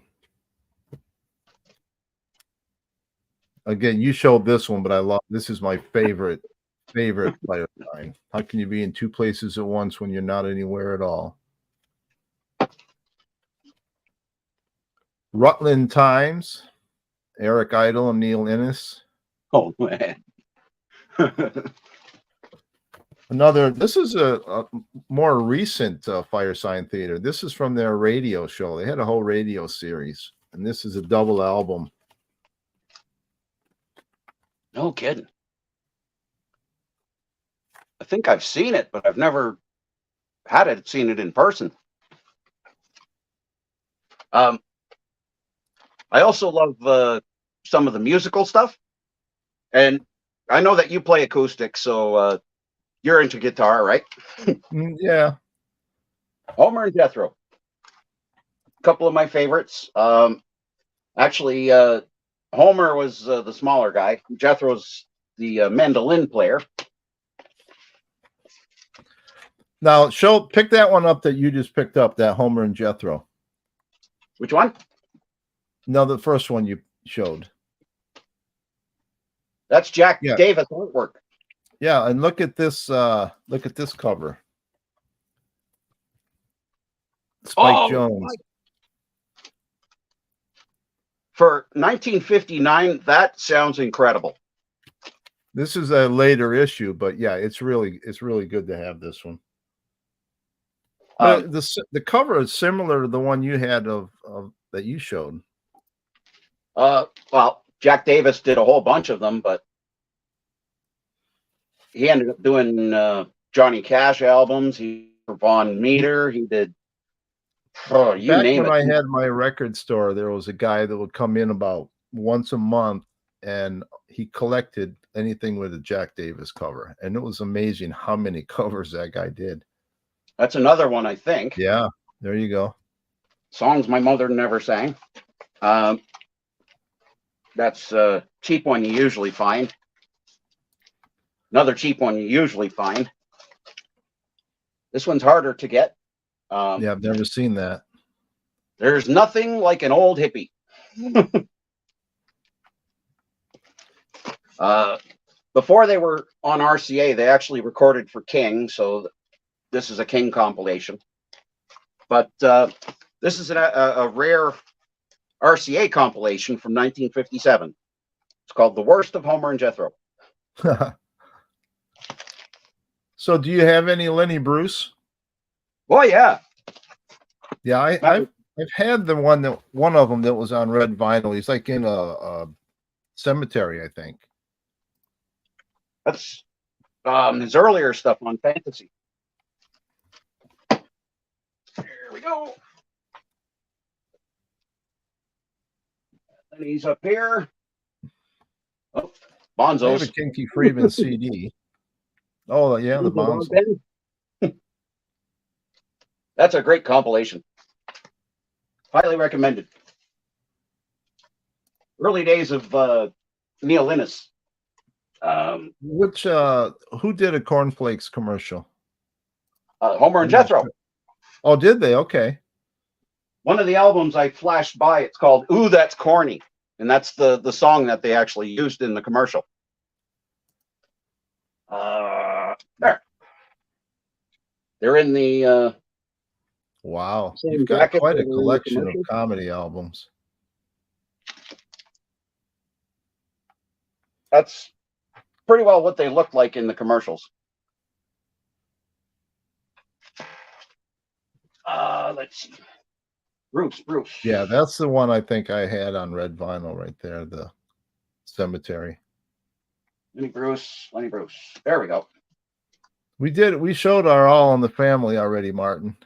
Again, you showed this one, but I love this is my favorite Fire Sign. How can you be in 2 places at once when you're not anywhere at all? Rutland Times, Eric Idle and Neil Innes. Oh man. This is a more recent Fire Sign Theater. This is from their radio show. They had a whole radio series, and this is a double album. No kidding. I think I've seen it, but I've never seen it in person. I also love some of the musical stuff, and I know that you play acoustic, so you're into guitar, right? Yeah. Homer and Jethro. A couple of my favorites. Actually, Homer was the smaller guy. Jethro's the mandolin player. Now, pick that one up that you just picked up, that Homer and Jethro. Which one? No, the first one you showed. That's Jack Davis artwork. Yeah, and look at this cover. Spike Jones. Mike. For 1959, that sounds incredible. This is a later issue, but yeah, it's really good to have this one. The cover is similar to the one you had of that you showed. Well, Jack Davis did a whole bunch of them, but he ended up doing Johnny Cash albums. He for Von Meter. He did. Oh, you Back name when it. I had my record store, there was a guy that would come in about once a month, and he collected anything with a Jack Davis cover, and it was amazing how many covers that guy did. That's another one, I think. Yeah, there you go. Songs my mother never sang. That's a cheap one you usually find. Another cheap one you usually find. This one's harder to get. Yeah, I've never seen that. There's nothing like an old hippie. Before they were on RCA, they actually recorded for King, so this is a King compilation. But this is a rare RCA compilation from 1957. It's called The Worst of Homer and Jethro. So, do you have any Lenny Bruce? Oh yeah, Yeah, I've had one of them that was on red vinyl. He's like in a cemetery, I think. that's his earlier stuff on Fantasy. Here we go. And he's up here. Oh, I have a Bonzo's. Kinky Friedman CD. Oh yeah, the Bonzo. That's a great compilation. Highly recommended. Early days of Neil Linus. Who did a Cornflakes commercial? Homer and Jethro. Oh, did they? Okay. One of the albums I flashed by, it's called Ooh, That's Corny. And that's the song that they actually used in the commercial. There. They're in the wow. same You've got bracket quite a that were in the collection of commercial. comedy albums. That's pretty well what they look like in the commercials. Let's see. Bruce. Yeah, that's the one I think I had on red vinyl right there, the cemetery. Lenny Bruce. There we go. We showed our All in the Family already, Martin.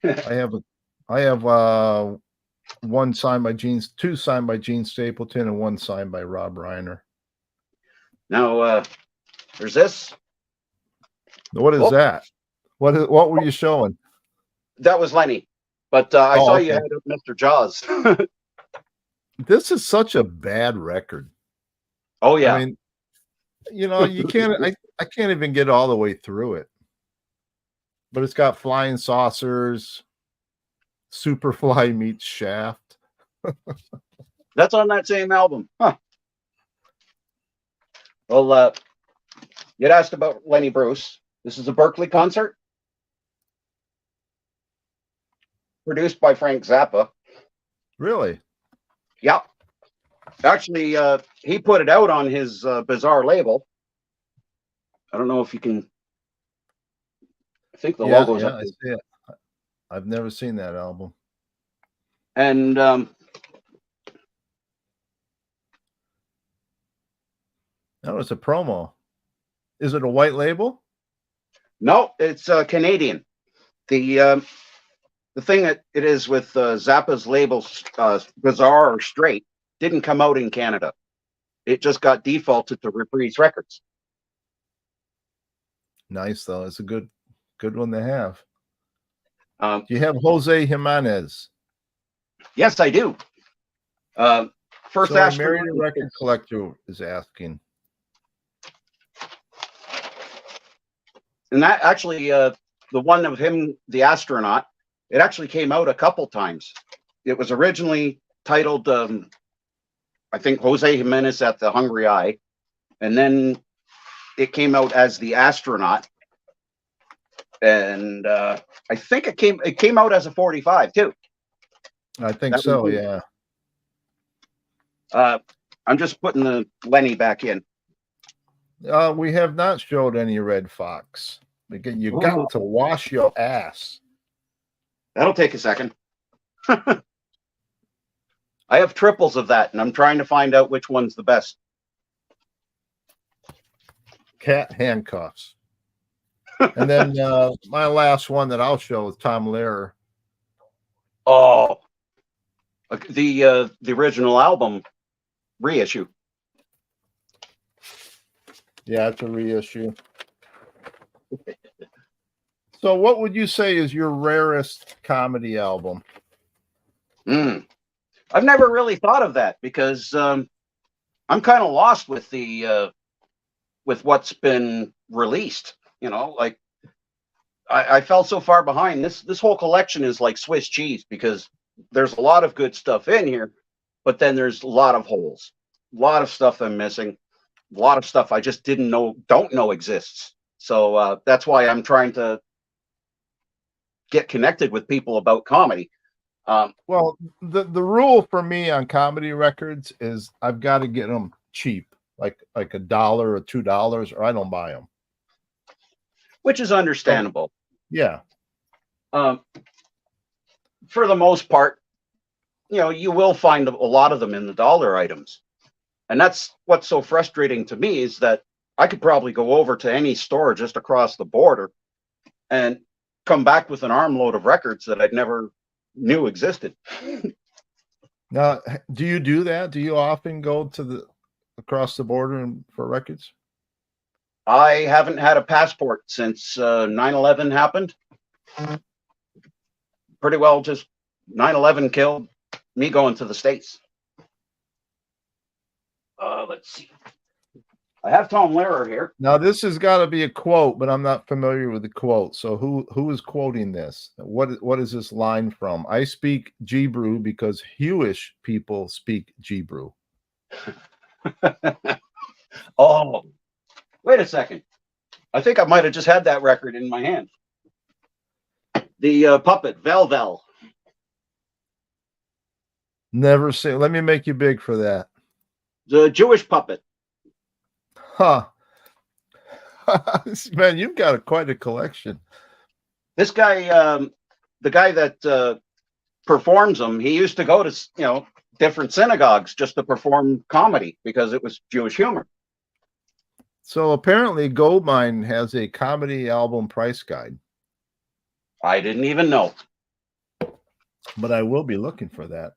I have one signed by two signed by Gene Stapleton and one signed by Rob Reiner. Now there's this. What is that? What were you showing? That was Lenny. But I saw okay. you had Mr. Jaws. This is such a bad record. Oh yeah. I mean, you can't I can't even get all the way through it. But it's got flying saucers, Superfly meets Shaft. That's on that same album. Huh. Well, you'd asked about Lenny Bruce. This is a Berkeley concert. Produced by Frank Zappa. Really? Yeah. Actually, he put it out on his Bizarre label. I don't know if you can. I think the logo's up. I see it. I've never seen that album. And oh, it's a promo. Is it a white label? No, it's Canadian. The thing that it is with Zappa's labels, Bizarre or Straight, didn't come out in Canada. It just got defaulted to Reprise Records. Nice though. It's a good one to have. Do you have Jose Jimenez? Yes, I do. First so astronaut. Married a Record Collector is asking. And that actually, the one of him, the astronaut, it actually came out a couple times. It was originally titled, I think, Jose Jimenez at the Hungry Eye. And then it came out as The Astronaut. And I think it came out as a 45 too. I think so, yeah. I'm just putting the Lenny back in. We have not showed any Red Fox. Again, you got to wash your ass. That'll take a second. I have triples of that, and I'm trying to find out which one's the best. Cat Handcuffs. And then my last one that I'll show is Tom Lehrer. Oh, the original album reissue. Yeah, it's a reissue. So what would you say is your rarest comedy album? I've never really thought of that because I'm kind of lost with the with what's been released. You know, like I fell so far behind. This whole collection is like Swiss cheese because there's a lot of good stuff in here, but then there's a lot of holes, a lot of stuff I'm missing, a lot of stuff I just don't know exists. So that's why I'm trying to get connected with people about comedy. Well, the rule for me on comedy records is I've got to get them cheap, like $1 or $2, or I don't buy them. Which is understandable. Yeah. For the most part, you will find a lot of them in the dollar items. And that's what's so frustrating to me, is that I could probably go over to any store just across the border and come back with an armload of records that I'd never knew existed. Now, do you do that? Do you often go to across the border for records? I haven't had a passport since 9/11 happened. Pretty well just 9/11 killed me going to the States. Let's see. I have Tom Lehrer here. Now, this has got to be a quote, but I'm not familiar with the quote. So who is quoting this? What is this line from? I speak Hebrew because Jewish people speak Hebrew. Oh, wait a second. I think I might have just had that record in my hand. The puppet, Velvel. Never seen. Let me make you big for that. The Jewish puppet. Huh. Man, you've got quite a collection. This guy, the guy that performs them, he used to go to, different synagogues just to perform comedy because it was Jewish humor. So apparently Goldmine has a comedy album price guide. I didn't even know. But I will be looking for that.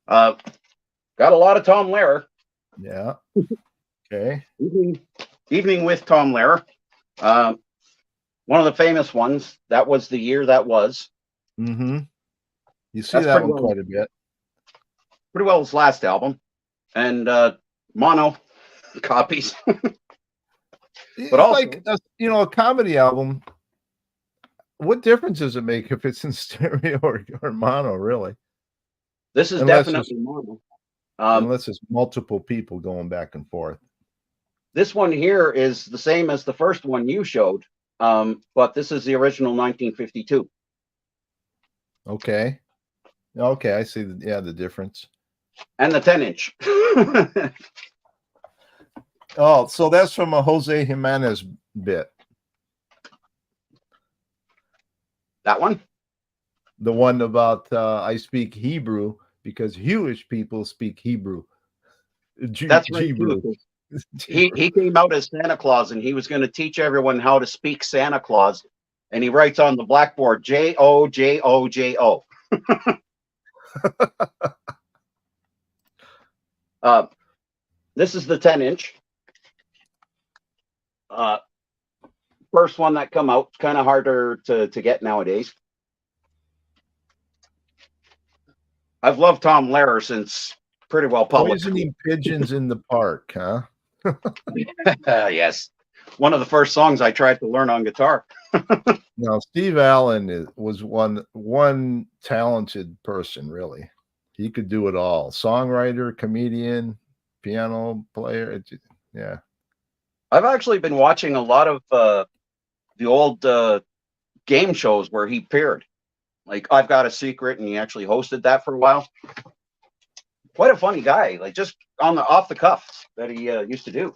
Got a lot of Tom Lehrer. Yeah. Okay. Evening with Tom Lehrer. One of the famous ones. That was the year that was. Mm-hmm. You see that one quite a bit. Pretty well his last album. And mono copies. But also, like a comedy album. What difference does it make if it's in stereo or mono, really? This is definitely mono. Unless it's multiple people going back and forth. This one here is the same as the first one you showed, but this is the original 1952. Okay. Okay, I see. The difference. And the 10-inch. Oh, so that's from a Jose Jimenez bit. That one? The one about I speak Hebrew because Jewish people speak Hebrew. That's right. Hebrew. He came out as Santa Claus, and he was going to teach everyone how to speak Santa Claus. And he writes on the blackboard, J-O-J-O-J-O. This is the 10-inch. First one that come out, kind of harder to get nowadays. I've loved Tom Lehrer since pretty well public. Poisoning pigeons in the park, huh? Yes. One of the first songs I tried to learn on guitar. Now, Steve Allen was one talented person, really. He could do it all. Songwriter, comedian, piano player. Yeah. I've actually been watching a lot of the old game shows where he appeared. Like I've Got a Secret, and he actually hosted that for a while. Quite a funny guy, like just off the cuff that he used to do.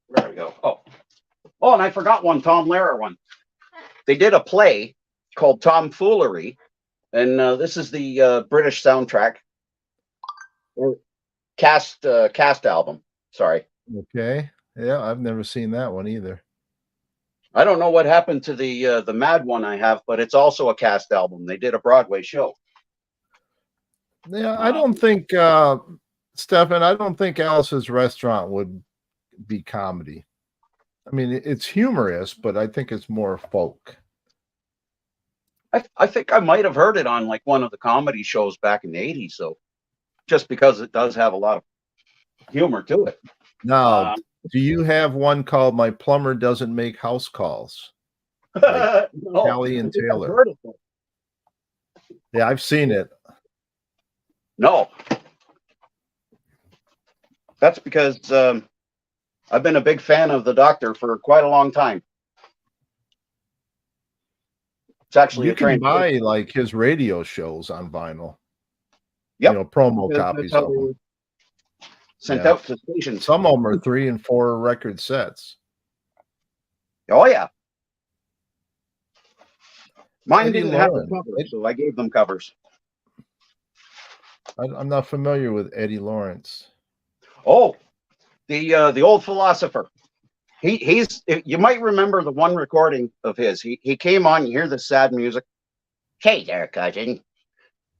There we go. Oh, and I forgot one Tom Lehrer one. They did a play called Tomfoolery, and this is the British soundtrack or cast album. Sorry. Okay. Yeah, I've never seen that one either. I don't know what happened to the Mad one I have, but it's also a cast album. They did a Broadway show. Yeah, I don't think Stefan, I don't think Alice's Restaurant would be comedy. I mean, it's humorous, but I think it's more folk. I think I might have heard it on like one of the comedy shows back in the 80s, so just because it does have a lot of humor to it. Now, do you have one called My Plumber Doesn't Make House Calls? Like no, Callie and Taylor. I've heard of it. Yeah, I've seen it. No. That's because I've been a big fan of the Doctor for quite a long time. It's actually you can buy like his radio shows on vinyl. Yep. promo That's copies how of they them. were sent Yeah. out to stations. Some of them are 3 and 4 record sets. Oh yeah. Mine Eddie didn't have a Lauren. cover, so I gave them covers. I'm not familiar with Eddie Lawrence. Oh, the old philosopher. He's you might remember the one recording of his. He came on, you hear the sad music. Hey there, cousin.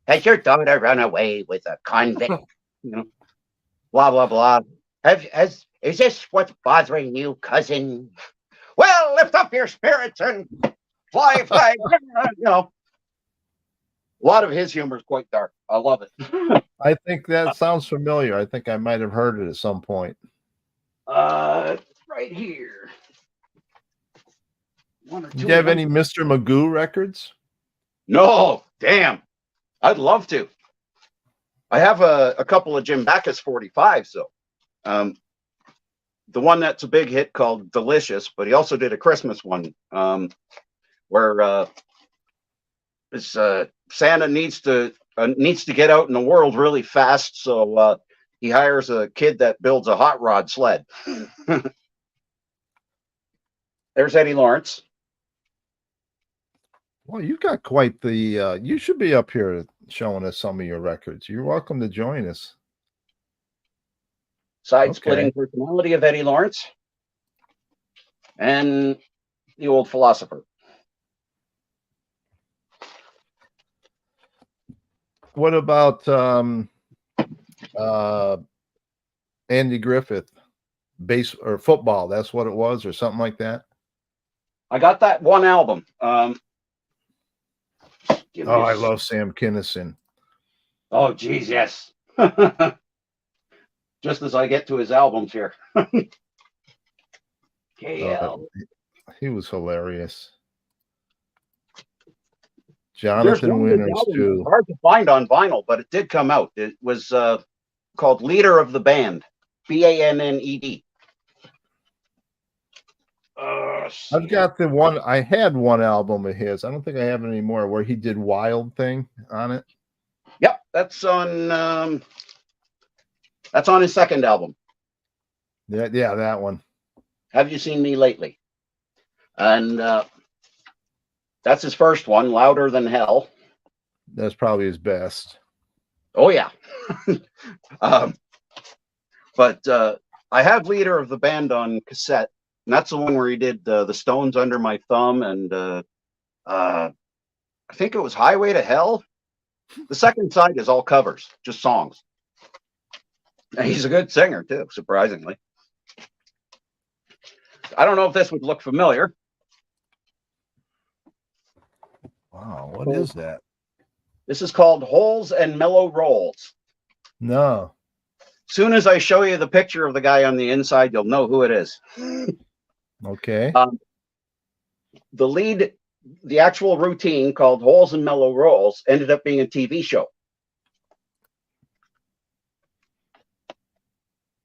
Has your daughter run away with a convict? Blah blah blah. Is this what's bothering you, cousin? Well, lift up your spirits and fly, fly. A lot of his humor is quite dark. I love it. I think that sounds familiar. I think I might have heard it at some point. Right here. One or two. Do you have any Mr. Magoo records? No, damn. I'd love to. I have a couple of Jim Backus 45s, though. The one that's a big hit called Delicious, but he also did a Christmas one where Santa needs to get out in the world really fast, so he hires a kid that builds a hot rod sled. There's Eddie Lawrence. Well, you got quite the. You should be up here showing us some of your records. You're welcome to join us. Side-splitting personality of Eddie Lawrence. And the old philosopher. What about Andy Griffith? Base or football, that's what it was, or something like that. I got that one album. I love Sam Kinison. Oh, geez, yes. Just as I get to his albums here. KL. He was hilarious. Jonathan Winters, too. Hard to find on vinyl, but it did come out. It was called Leader of the Band. Banned. I've got the one. I had one album of his. I don't think I have it anymore. Where he did Wild Thing on it. Yep, that's on his second album. Yeah, that one. Have You Seen Me Lately? And that's his first one, Louder Than Hell. That's probably his best. Oh yeah. But I have Leader of the Band on cassette. And that's the one where he did the Stones Under My Thumb and I think it was Highway to Hell. The second side is all covers, just songs. And he's a good singer too, surprisingly. I don't know if this would look familiar. Wow, what is that? This is called Holes and Mellow Rolls. No. Soon as I show you the picture of the guy on the inside, you'll know who it is. Okay. The actual routine called Holes and Mellow Rolls ended up being a TV show.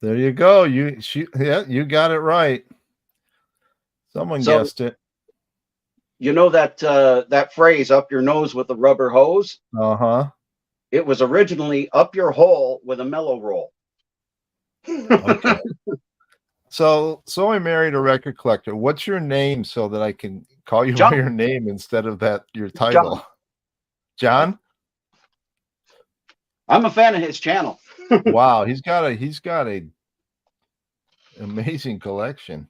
There you go. You got it right. Someone guessed it. You know that phrase, up your nose with a rubber hose? Uh-huh. It was originally up your hole with a mellow roll. Okay. So I married a record collector. What's your name so that I can call you by your name instead of your title? John? I'm a fan of his channel. Wow, he's got a amazing collection.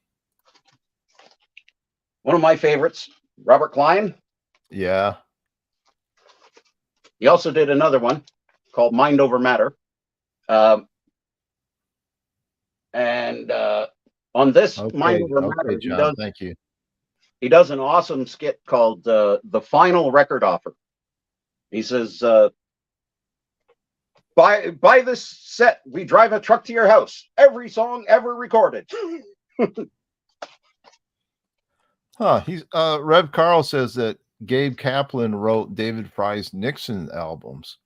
One of my favorites, Robert Klein. Yeah. He also did another one called Mind Over Matter. On this Mind Over Matter, John, thank you. He does an awesome skit called The Final Record Offer. He says, buy this set, we drive a truck to your house. Every song ever recorded. He's Rev Carl says that Gabe Kaplan wrote David Fry's Nixon albums.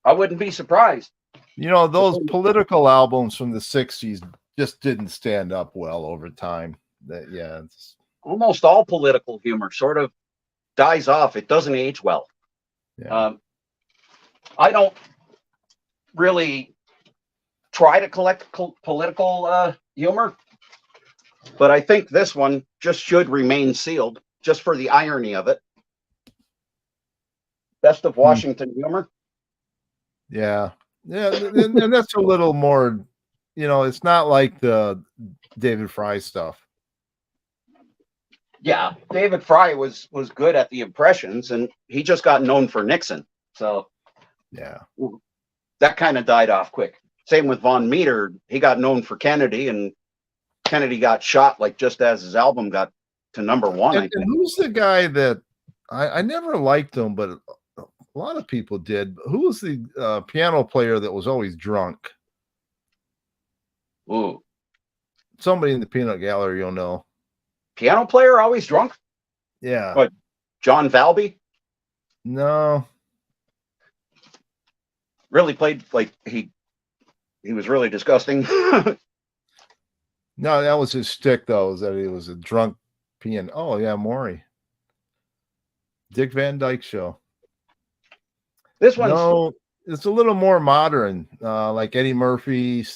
I wouldn't be surprised. Those political albums from the 60s just didn't stand up well over time. It's almost all political humor sort of dies off. It doesn't age well. Yeah. I don't really try to collect political humor, but I think this one just should remain sealed, just for the irony of it. Best of Washington humor. Yeah. Yeah. And that's a little more, it's not like the David Fry stuff. Yeah, David Fry was good at the impressions, and he just got known for Nixon. So yeah, that kind of died off quick. Same with Von Meter. He got known for Kennedy, and Kennedy got shot like just as his album got to #1. And who's the guy that I never liked him, but a lot of people did. Who was the piano player that was always drunk? Ooh, somebody in the peanut gallery, you'll know. Piano player always drunk? Yeah. What? John Valby? No. Really played like he was really disgusting. No, that was his stick though, is that he was a drunk piano. Oh yeah, Maury. Dick Van Dyke Show. This one's it's a little more modern, like Eddie Murphy,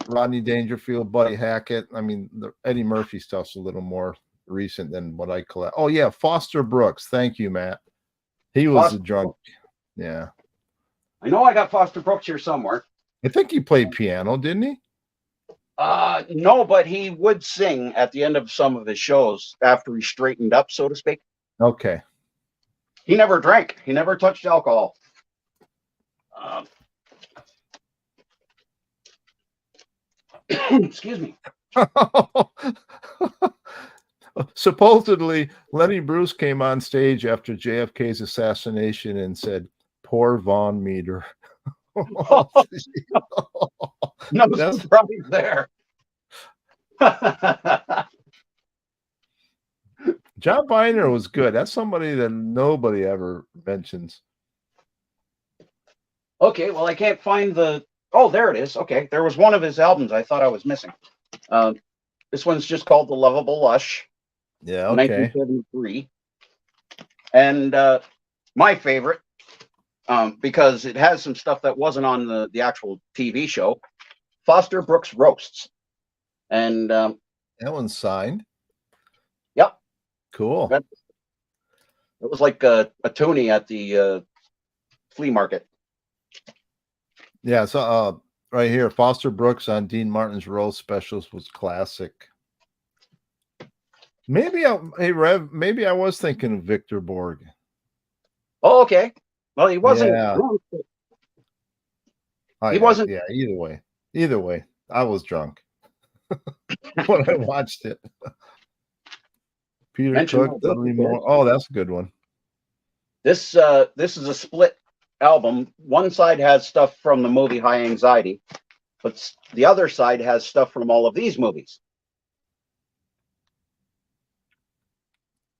Rodney Dangerfield, Buddy Hackett. I mean, the Eddie Murphy stuff's a little more recent than what I collect. Oh yeah, Foster Brooks. Thank you, Matt. He was a drunk. Yeah. I know I got Foster Brooks here somewhere. I think he played piano, didn't he? No, but he would sing at the end of some of his shows after he straightened up, so to speak. Okay. He never drank. He never touched alcohol. Excuse me. Supposedly, Lenny Bruce came on stage after JFK's assassination and said, "Poor Von Meter." No surprise there. John Biner was good. That's somebody that nobody ever mentions. Okay, well, I can't find the... Oh, there it is. Okay, there was one of his albums I thought I was missing. This one's just called The Lovable Lush. Yeah, okay. 1973. And my favorite, because it has some stuff that wasn't on the actual TV show, Foster Brooks Roasts. And that one's signed. Yep. Cool. It was like a toonie at the flea market. Yeah, so right here, Foster Brooks on Dean Martin's roast specials was classic. Maybe maybe I was thinking of Victor Borg. Oh, okay. Well, he wasn't. Yeah. He wasn't. Yeah, either way, I was drunk when I watched it. Peter Cook, Dudley Moore. Oh, that's a good one. This is a split album. One side has stuff from the movie High Anxiety, but the other side has stuff from all of these movies.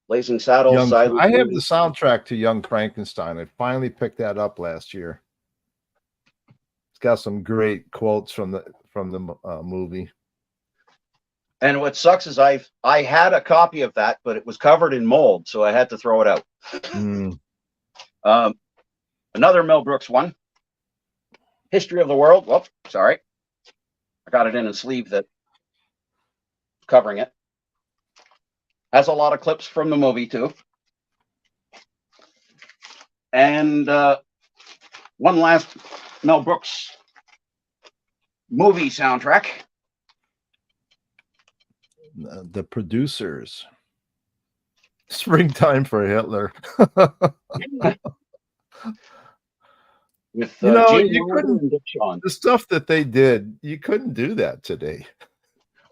Blazing Saddles. I have the soundtrack to Young Frankenstein. I finally picked that up last year. It's got some great quotes from the movie. And what sucks is I had a copy of that, but it was covered in mold, so I had to throw it out. Another Mel Brooks one, History of the World. Whoops, sorry. I got it in a sleeve that covering it. Has a lot of clips from the movie too. And one last Mel Brooks movie soundtrack. The Producers. Springtime for Hitler. With you couldn't, the stuff that they did, you couldn't do that today.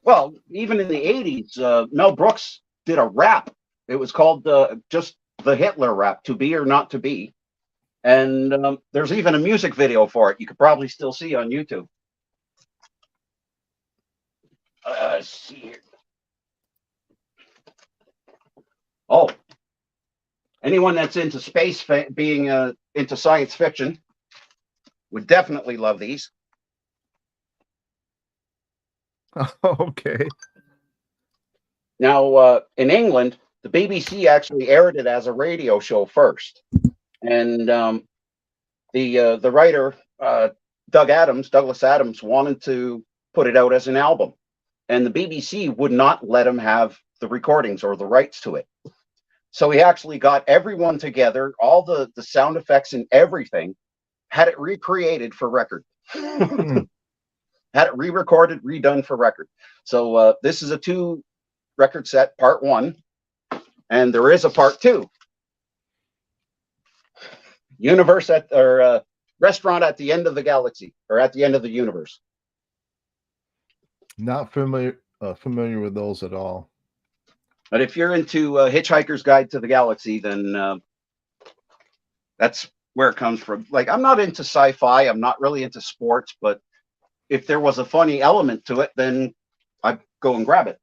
Well, even in the 80s, Mel Brooks did a rap. It was called just the Hitler rap, To Be or Not to Be. And there's even a music video for it. You could probably still see on YouTube. Let's see here. Oh, anyone that's into space, being into science fiction, would definitely love these. Okay. Now, in England, the BBC actually aired it as a radio show first. And the writer Douglas Adams wanted to put it out as an album, and the BBC would not let him have the recordings or the rights to it. So he actually got everyone together, all the sound effects and everything, had it recreated for record. Had it re-recorded, redone for record. So this is a 2-record set, part 1, and there is a part 2. Restaurant at the end of the galaxy, or at the end of the universe. Not familiar with those at all. But if you're into Hitchhiker's Guide to the Galaxy, then that's where it comes from. Like, I'm not into sci-fi. I'm not really into sports, but if there was a funny element to it, then I'd go and grab it.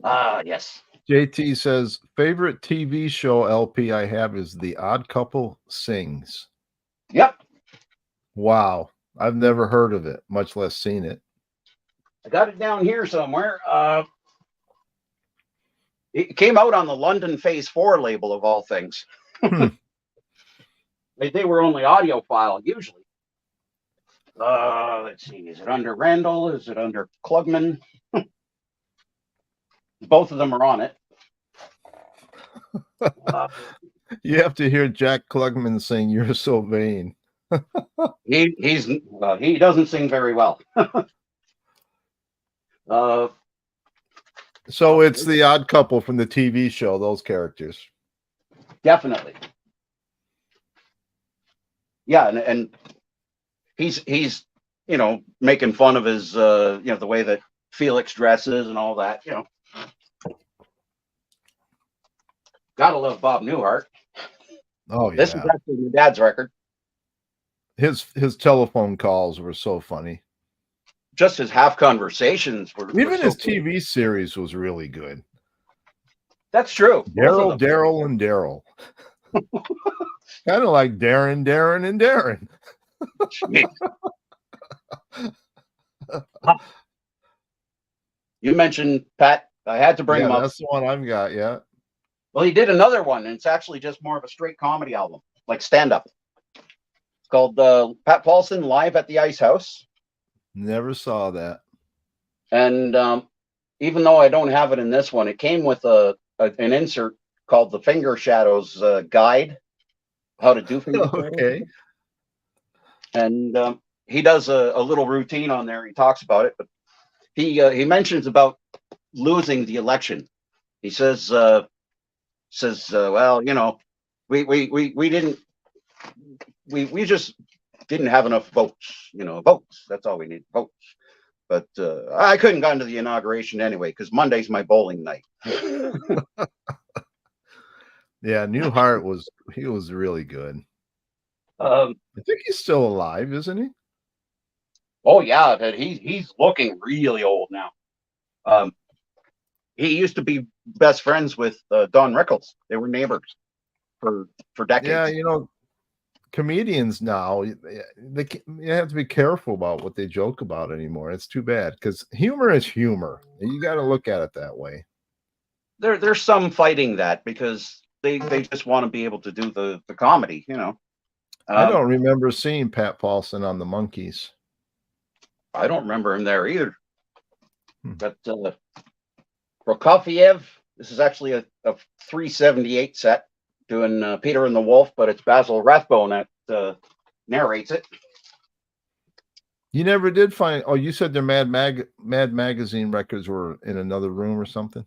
Yes. JT says, favorite TV show LP I have is The Odd Couple Sings. Yep. Wow. I've never heard of it, much less seen it. I got it down here somewhere. It came out on the London Phase 4 label, of all things. They were only audiophile, usually. Let's see. Is it under Randall? Is it under Klugman? Both of them are on it. You have to hear Jack Klugman sing "You're So Vain." He doesn't sing very well. So it's The Odd Couple from the TV show, those characters. Definitely. Yeah, and he's making fun of his the way that Felix dresses and all that, Gotta love Bob Newhart. Oh yeah. This is actually my dad's record. His telephone calls were so funny. Just his half conversations were Even so his cool. TV series was really good. That's true. Daryl, and Daryl. Kind of like Darren, and Darren. You mentioned Pat. I had to bring him up. That's the one I've got. Yeah. Well, he did another one, and it's actually just more of a straight comedy album, like stand-up. It's called Pat Paulson Live at the Ice House. Never saw that. And even though I don't have it in this one, it came with an insert called the Finger Shadows Guide, how to do finger shadows. Okay. And he does a little routine on there. He talks about it, but he mentions about losing the election. He says, well, we just didn't have enough votes. Votes. That's all we need, votes. But I couldn't go into the inauguration anyway because Monday's my bowling night. Yeah, Newhart was really good. I think he's still alive, isn't he? Oh yeah, he's looking really old now. He used to be best friends with Don Rickles. They were neighbors for decades. Yeah, comedians now, you have to be careful about what they joke about anymore. It's too bad because humor is humor. You got to look at it that way. There's some fighting that because they just want to be able to do the comedy, I don't remember seeing Pat Paulson on the Monkees. I don't remember him there either. But Prokofiev, this is actually a 378 set doing Peter and the Wolf, but it's Basil Rathbone that narrates it. You never did find. Oh, you said their Mad Magazine records were in another room or something.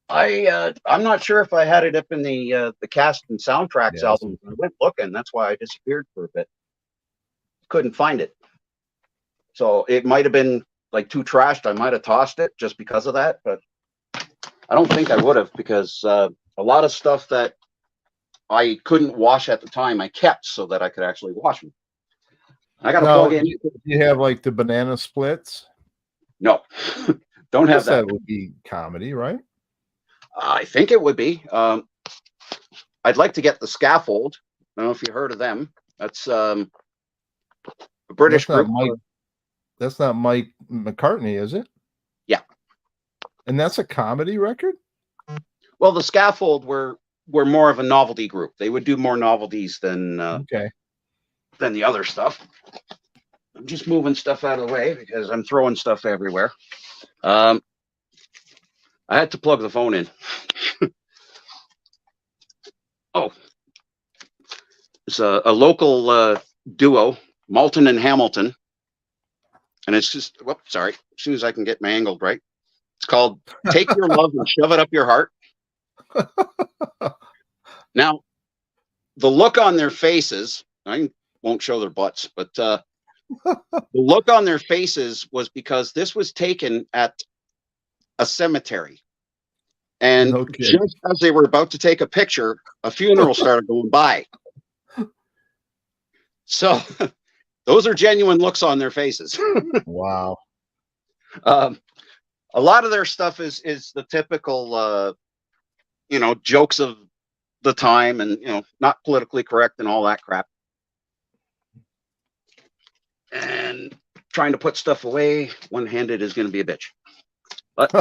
I'm not sure if I had it up in the cast and soundtracks album. I went looking. That's why I disappeared for a bit. Couldn't find it. So it might have been like too trashed. I might have tossed it just because of that, but I don't think I would have because a lot of stuff that I couldn't wash at the time, I kept so that I could actually wash them. I got to plug in. You have like the Banana Splits? No, don't have that. That would be comedy, right? I think it would be. I'd like to get the Scaffold. I don't know if you heard of them. That's a British group. That's not Mike McCartney, is it? Yeah. And that's a comedy record? Well, the Scaffold were were more of a novelty group. They would do more novelties than Okay. the other stuff. I'm just moving stuff out of the way because I'm throwing stuff everywhere. I had to plug the phone in. Oh, it's a local duo, Malton and Hamilton. And it's just, whoops, sorry. As soon as I can get my angle right. It's called Take Your Love and Shove It Up Your Heart. Now, the look on their faces, I won't show their butts, but the look on their faces was because this was taken at a cemetery. And just as they were about to take a picture, a funeral started going by. So those are genuine looks on their faces. Wow. A lot of their stuff is the typical, jokes of the time and, not politically correct and all that crap. And trying to put stuff away one-handed is going to be a bitch. But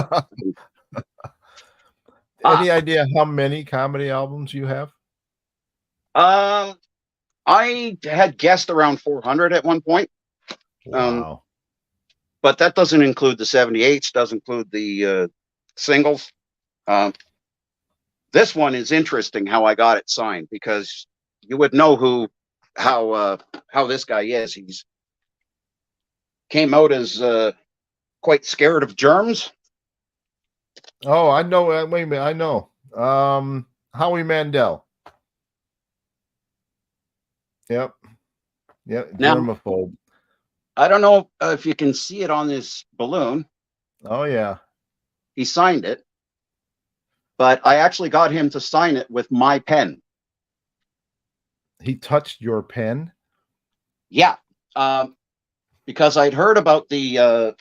any idea how many comedy albums you have? I had guessed around 400 at one point. Wow. But that doesn't include the 78s, doesn't include the singles. This one is interesting how I got it signed, because you would know how this guy is. He's came out as quite scared of germs. Oh, I know. Wait a minute. I know. Howie Mandel. Yep. Now, germaphobe. I don't know if you can see it on this balloon. Oh, yeah. He signed it, but I actually got him to sign it with my pen. He touched your pen? Yeah. Because I'd heard about the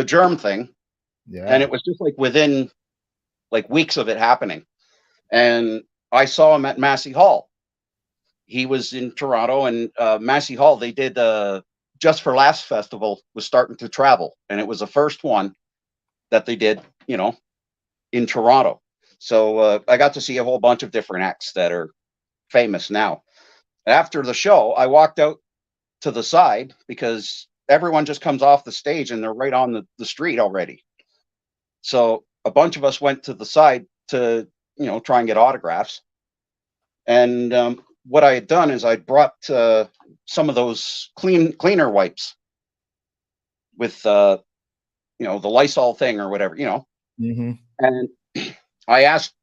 germ thing. Yeah. And it was just like within weeks of it happening. And I saw him at Massey Hall. He was in Toronto, and Massey Hall, they did Just for Laughs Festival was starting to travel. And it was the first one that they did, in Toronto. So I got to see a whole bunch of different acts that are famous now. After the show, I walked out to the side because everyone just comes off the stage and they're right on the street already. So a bunch of us went to the side to, try and get autographs. And what I had done is I brought some of those cleaner wipes with, the Lysol thing or whatever, Mm-hmm. And I asked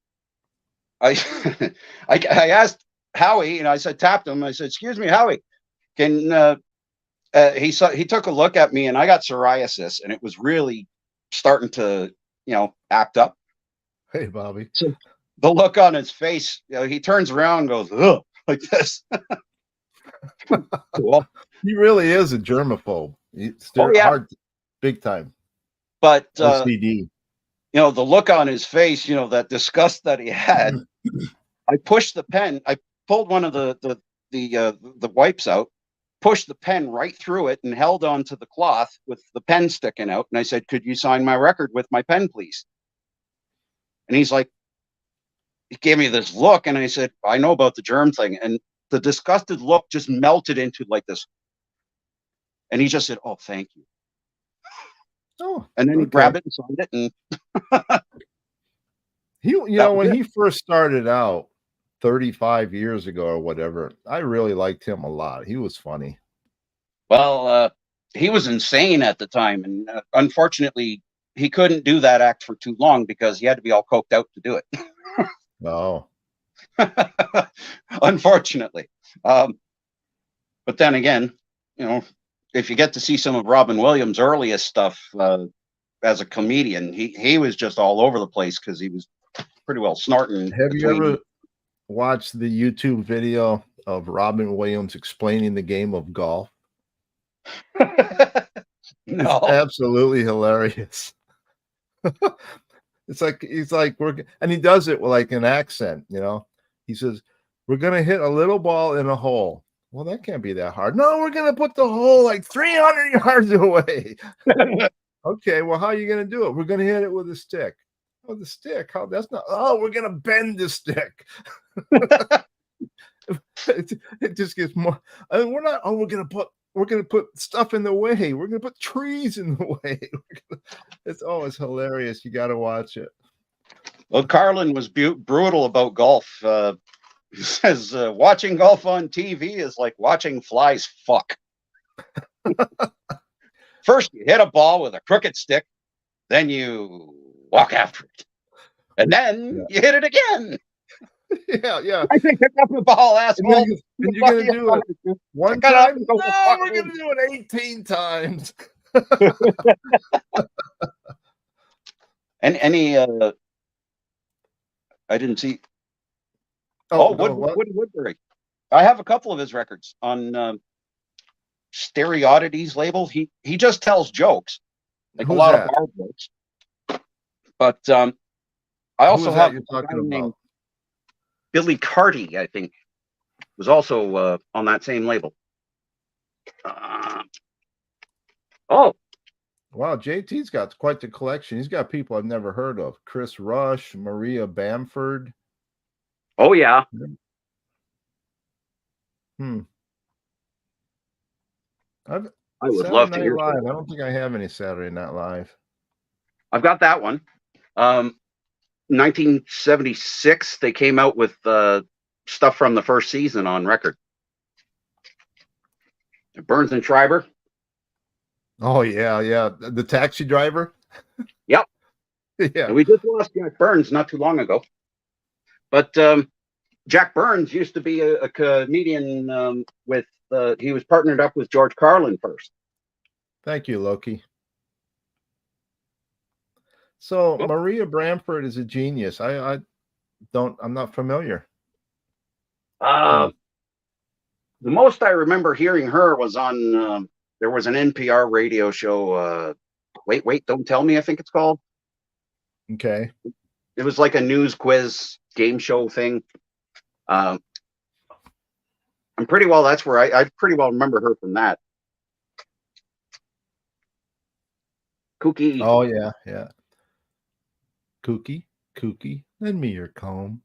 Howie, and I said, tapped him. I said, "Excuse me, Howie, can he took a look at me, and I got psoriasis, and it was really starting to, act up." Hey, Bobby. So the look on his face, he turns around and goes, "Ugh," like this. Cool. He really is a germaphobe. It's hard, big time. But OCD. The look on his face, that disgust that he had. I pushed the pen. I pulled one of the wipes out, pushed the pen right through it, and held onto the cloth with the pen sticking out. And I said, "Could you sign my record with my pen, please?" And he's like, he gave me this look, and I said, "I know about the germ thing." And the disgusted look just melted into like this. And he just said, "Oh, thank you." Oh, and then he grabbed it and signed it. And he, when he first started out 35 years ago or whatever, I really liked him a lot. He was funny. Well, he was insane at the time, and unfortunately, he couldn't do that act for too long because he had to be all coked out to do it. Oh. Unfortunately. But then again, if you get to see some of Robin Williams' earliest stuff as a comedian, he was just all over the place because he was pretty well snorting. Have you ever watched the YouTube video of Robin Williams explaining the game of golf? No. It's absolutely hilarious. It's like and he does it with like an accent, He says, "We're gonna hit a little ball in a hole." Well, that can't be that hard. "No, we're gonna put the hole like 300 yards away." "Okay, well, how are you gonna do it?" "We're gonna hit it with a stick." Oh, the stick. How that's not. Oh, we're gonna bend the stick. it just gets more. I mean, we're not. Oh, we're gonna put stuff in the way. We're gonna put trees in the way. It's always hilarious. You got to watch it. Well, Carlin was brutal about golf. He says watching golf on TV is like watching flies fuck. First, you hit a ball with a crooked stick, then you walk after it, and then you hit it again. Yeah. I think pick up the ball, asshole. And you're gonna do it one time. No, we're gonna do it 18 times. And any I didn't see. Woody Woodbury. I have a couple of his records on Stereodities label. He just tells jokes, like Who's a lot that? of bar jokes. But I also have you're talking about? Billy Carty, I think, was also on that same label. Wow, JT's got quite the collection. He's got people I've never heard of. Chris Rush, Maria Bamford. Oh, yeah. I would love to hear Live. I don't think I have any Saturday Night Live. I've got that one. 1976, they came out with stuff from the first season on record. Burns and Schreiber. Oh, yeah. The taxi driver? Yep. Yeah. And we just lost Jack Burns not too long ago. But Jack Burns used to be a comedian with, he was partnered up with George Carlin first. Thank you, Loki. So Maria Bamford is a genius. I'm not familiar. The most I remember hearing her was on, there was an NPR radio show, Wait, Don't Tell Me, I think it's called. Okay. It was like a news quiz game show thing. I'm pretty well, that's where I pretty well remember her from that. Kooky. Oh, yeah. Kooky, lend me your comb.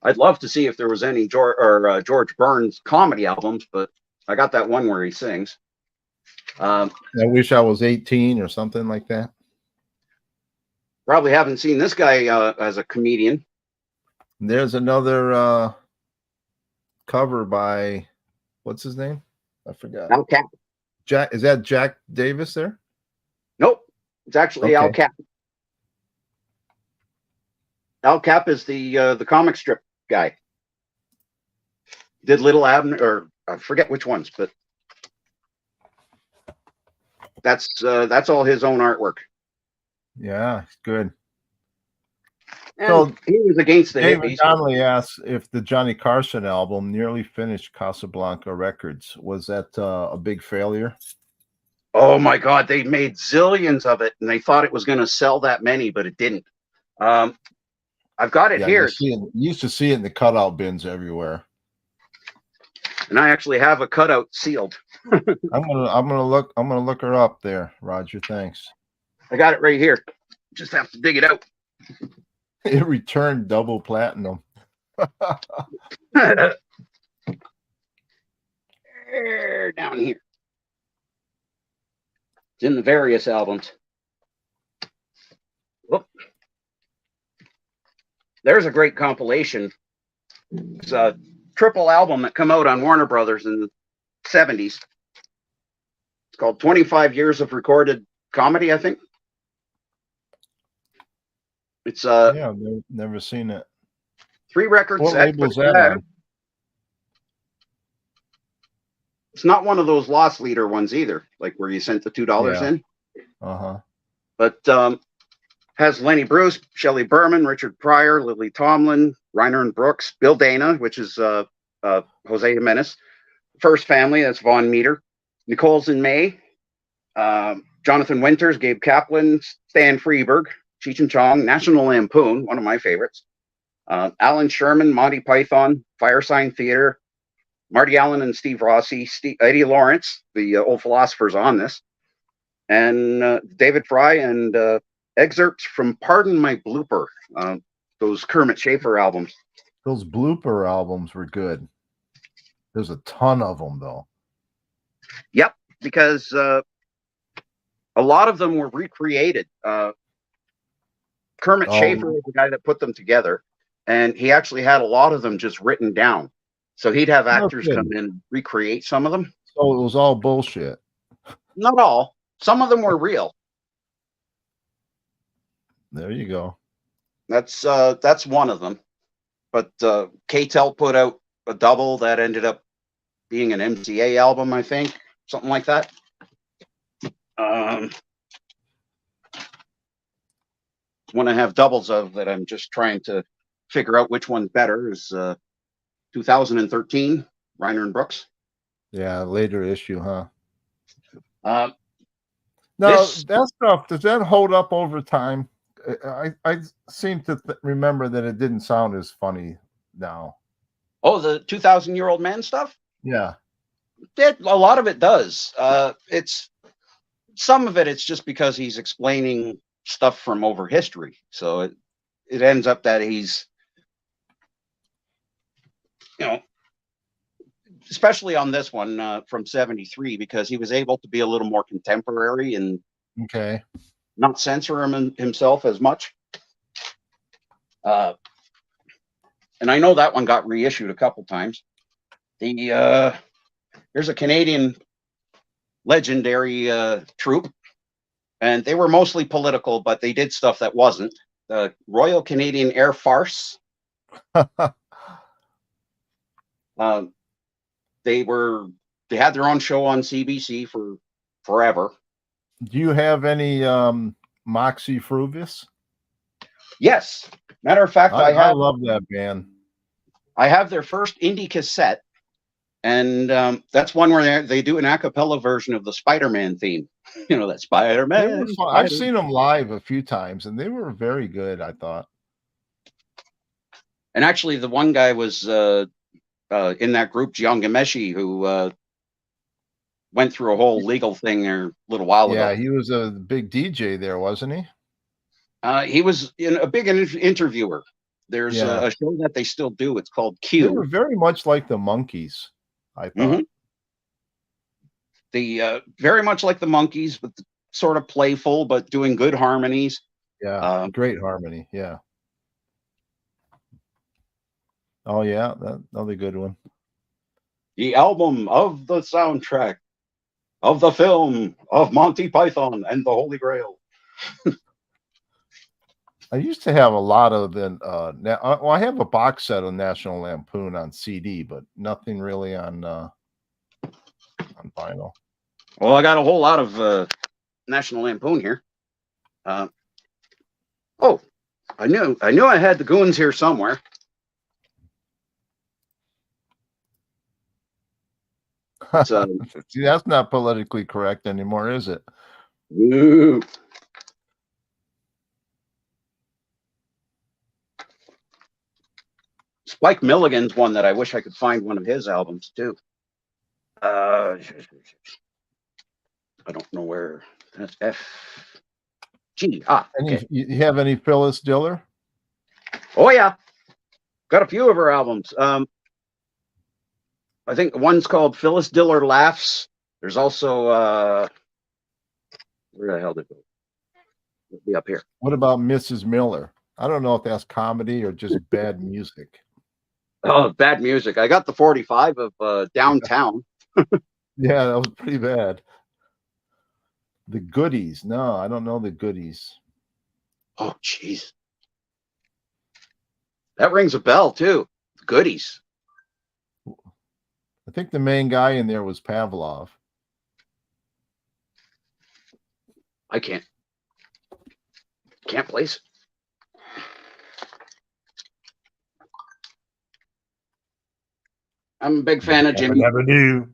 I'd love to see if there was any George Burns comedy albums, but I got that one where he sings. I wish I was 18 or something like that. Probably haven't seen this guy as a comedian. There's another cover by, what's his name? I forgot. Al Cap. Jack, is that Jack Davis there? Nope, it's actually Al Cap. Al Cap is the comic strip guy. Did Little Abner, or I forget which ones, but that's all his own artwork. Yeah, good. And so he was against the David hippies. Donnelly asks if the Johnny Carson album, nearly finished Casablanca Records, was that a big failure? Oh my God, they made zillions of it, and they thought it was going to sell that many, but it didn't. I've got it here. You used to see it in the cutout bins everywhere. And I actually have a cutout sealed. I'm gonna look her up there, Roger. Thanks. I got it right here. Just have to dig it out. It returned double platinum. Down here. It's in the various albums. Whoop. There's a great compilation. It's a triple album that come out on Warner Brothers in the 70s. It's called 25 Years of Recorded Comedy, I think. It's yeah, never seen it. 3 records. What label's that on? It's not one of those loss leader ones either, like where you sent the $2 in. But has Lenny Bruce, Shelley Berman, Richard Pryor, Lily Tomlin, Reiner and Brooks, Bill Dana, which is Jose Jimenez, First Family, that's Von Meter, Nicole's in May, Jonathan Winters, Gabe Kaplan, Stan Freeberg, Cheech and Chong, National Lampoon, one of my favorites, Alan Sherman, Monty Python, Firesign Theater, Marty Allen and Steve Rossi, Eddie Lawrence, the old philosophers on this, and David Fry, and excerpts from Pardon My Blooper, those Kermit Schaefer albums. Those blooper albums were good. There's a ton of them, though. Yep, because a lot of them were recreated. Kermit Schaefer was the guy that put them together, and he actually had a lot of them just written down. So he'd have actors come in and recreate some of them. So it was all bullshit. Not all. Some of them were real. There you go. That's one of them. But KTEL put out a double that ended up being an MCA album, I think, something like that. One I have doubles of that I'm just trying to figure out which one's better is 2013, Reiner and Brooks. Yeah, later issue, huh? Now, that stuff, does that hold up over time? I seem to remember that it didn't sound as funny now. Oh, the 2,000-year-old man stuff? Yeah. A lot of it does. Some of it's just because he's explaining stuff from over history. So it ends up that he's, especially on this one from 73, because he was able to be a little more contemporary and not censor himself as much. And I know that one got reissued a couple times. Here's a Canadian legendary troupe, and they were mostly political, but they did stuff that wasn't. The Royal Canadian Air Farce. They had their own show on CBC for forever. Do you have any Moxie Fruvis? Yes. Matter of fact, I love that band. I have their first indie cassette, and that's one where they do an a cappella version of the Spider-Man theme. That Spider-Man. I've seen them live a few times, and they were very good, I thought. And actually, the one guy was in that group, Jian Gameshi, who went through a whole legal thing there a little while ago. Yeah, he was a big DJ there, wasn't he? He was a big interviewer. There's a show that they still do. It's called Q. They were very much like the Monkees, I thought. Very much like the Monkees, but sort of playful, but doing good harmonies. Yeah, great harmony. Yeah. Oh yeah, another good one. The album of the soundtrack of the film of Monty Python and the Holy Grail. I used to have a lot of them. I have a box set of National Lampoon on CD, but nothing really on vinyl. Well, I got a whole lot of National Lampoon here. I knew I had the Goons here somewhere. See, that's not politically correct anymore, is it? Ooh. Spike Milligan's one that I wish I could find one of his albums too. I don't know where. That's F-G. Okay. You have any Phyllis Diller? Oh yeah, got a few of her albums. I think one's called Phyllis Diller Laughs. There's also where the hell did it go? It'll be up here. What about Mrs. Miller? I don't know if that's comedy or just bad music. Oh, bad music. I got the 45 of Downtown. Yeah, that was pretty bad. The Goodies. No, I don't know the Goodies. Oh, jeez. That rings a bell, too. The Goodies. I think the main guy in there was Pavlov. I can't place it. I'm a big fan of Jimmy. Never do.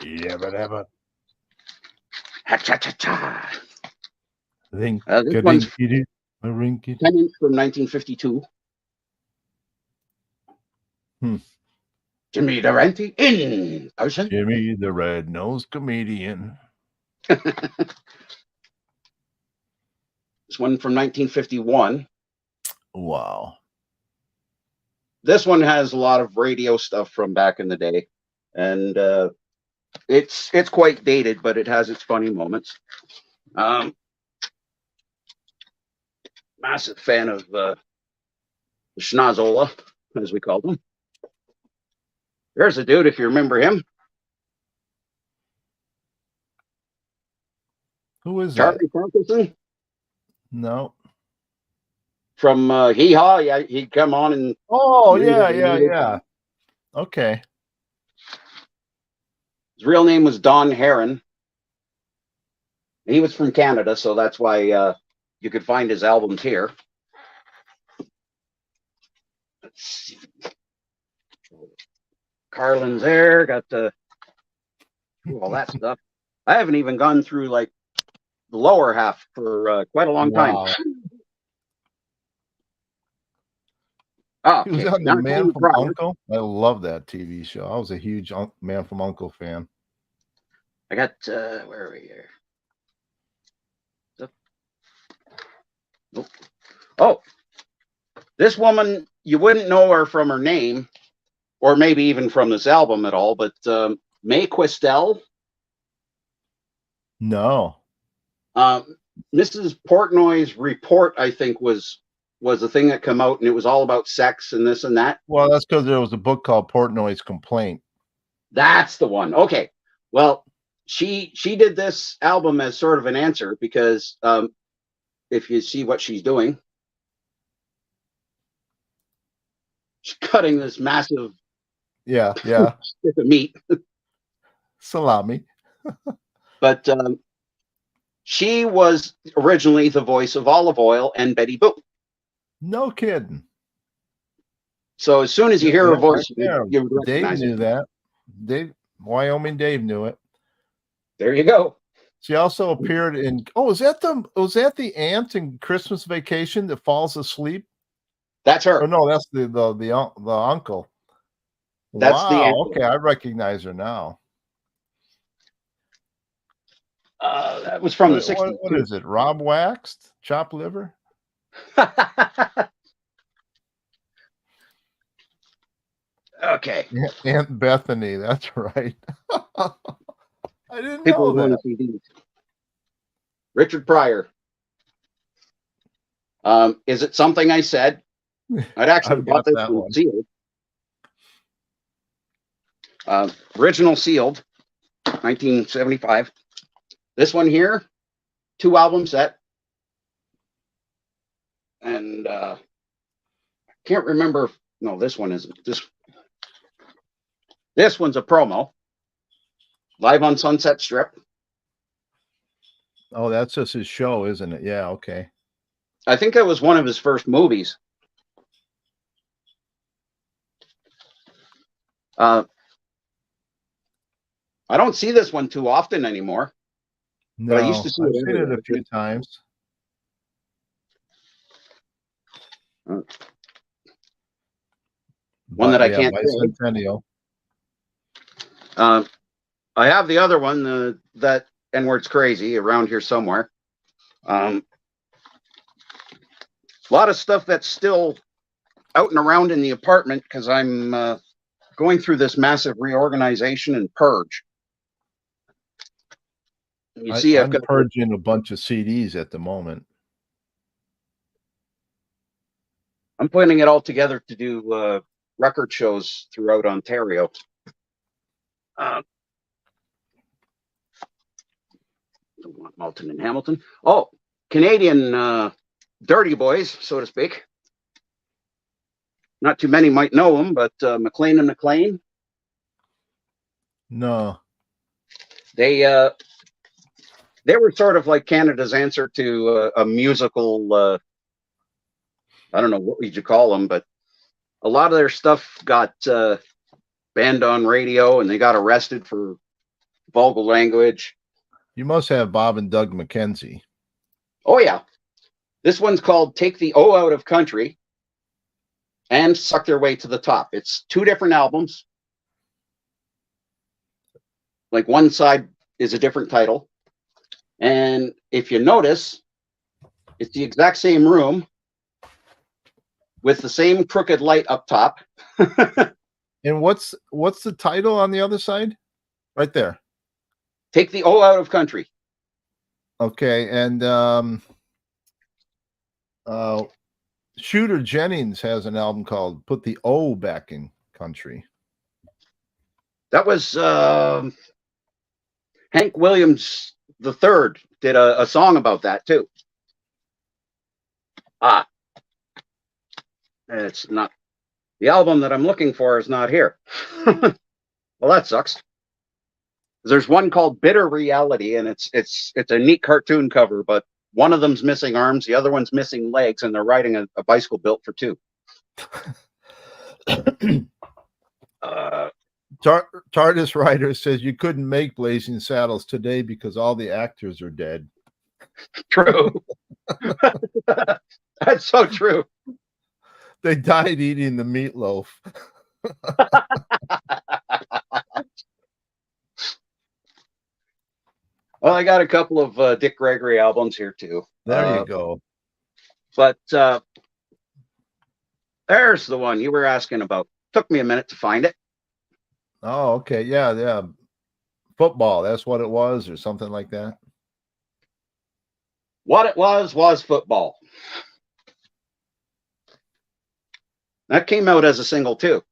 Never. Ha-cha-cha-cha. This one's from 1952. Jimmy Durante in person. Jimmy the Red-Nosed Comedian. This one from 1951. Wow. This one has a lot of radio stuff from back in the day, and it's quite dated, but it has its funny moments. Massive fan of the Schnozola, as we called him. There's a dude, if you remember him. Who is that? Charlie Parkinson? No. From Hee Haw. Yeah, he'd come on and... Oh, yeah. Okay. His real name was Don Heron. He was from Canada, so that's why you could find his albums here. Let's see. Carlin's there, got all that stuff. I haven't even gone through like the lower half for quite a long time. Oh, he was on the Man from Uncle. I love that TV show. I was a huge Man from Uncle fan. I got where are we here? Oh, this woman, you wouldn't know her from her name, or maybe even from this album at all, but Mae Questel. No. Mrs. Portnoy's report, I think, was the thing that came out, and it was all about sex and this and that. Well, that's because there was a book called Portnoy's Complaint. That's the one. Okay. Well, she did this album as sort of an answer because if you see what she's doing, she's cutting this massive stick of meat. Salami. But she was originally the voice of Olive Oil and Betty Boop. No kidding. So as soon as you hear her voice, you recognize Dave knew it. that. Wyoming Dave knew it. There you go. She also appeared in. Oh, was that the aunt in Christmas Vacation that falls asleep? That's her. Oh no, that's the uncle. That's the aunt. Okay, I recognize her now. That was from the 60s. What is it? Rob Waxed? Chopped liver? Okay. Aunt Bethany, that's right. I didn't People know want to see these. Richard Pryor. Is it something I said? I'd actually bought this one sealed. Original sealed, 1975. This one here, 2 album set. And I can't remember. No, this one isn't. This one's a promo. Live on Sunset Strip. Oh, that's just his show, isn't it? Yeah, okay. I think that was one of his first movies. I don't see this one too often anymore. No, but I used to see I've seen it a few times. One that I can't Bicentennial. I have the other one, that N-word's crazy, around here somewhere. A lot of stuff that's still out and around in the apartment because I'm going through this massive reorganization and purge. You see, I'm purging a bunch of CDs at the moment. I'm putting it all together to do record shows throughout Ontario. Don't want Malton and Hamilton. Oh, Canadian dirty boys, so to speak. Not too many might know them, but McLean and McLean. No. They were sort of like Canada's answer to a musical, I don't know, what would you call them, but a lot of their stuff got banned on radio and they got arrested for vulgar language. You must have Bob and Doug McKenzie. Oh, yeah. This one's called Take the O Out of Country and Suck Their Way to the Top. It's 2 different albums. Like one side is a different title. And if you notice, it's the exact same room with the same crooked light up top. And what's the title on the other side? Right there. Take the O out of country. Okay, and Shooter Jennings has an album called "Put the O Back in Country." That was Hank Williams III did a song about that too. It's not the album that I'm looking for is not here. Well, that sucks. There's one called Bitter Reality, and it's a neat cartoon cover, but one of them's missing arms, the other one's missing legs, and they're riding a bicycle built for two. TARDIS Writer says you couldn't make Blazing Saddles today because all the actors are dead. True. That's so true. They died eating the meatloaf. Well, I got a couple of Dick Gregory albums here too. There you go. But there's the one you were asking about. Took me a minute to find it. Oh, okay. Yeah. Football. That's what it was, or something like that. What it was football. That came out as a single too,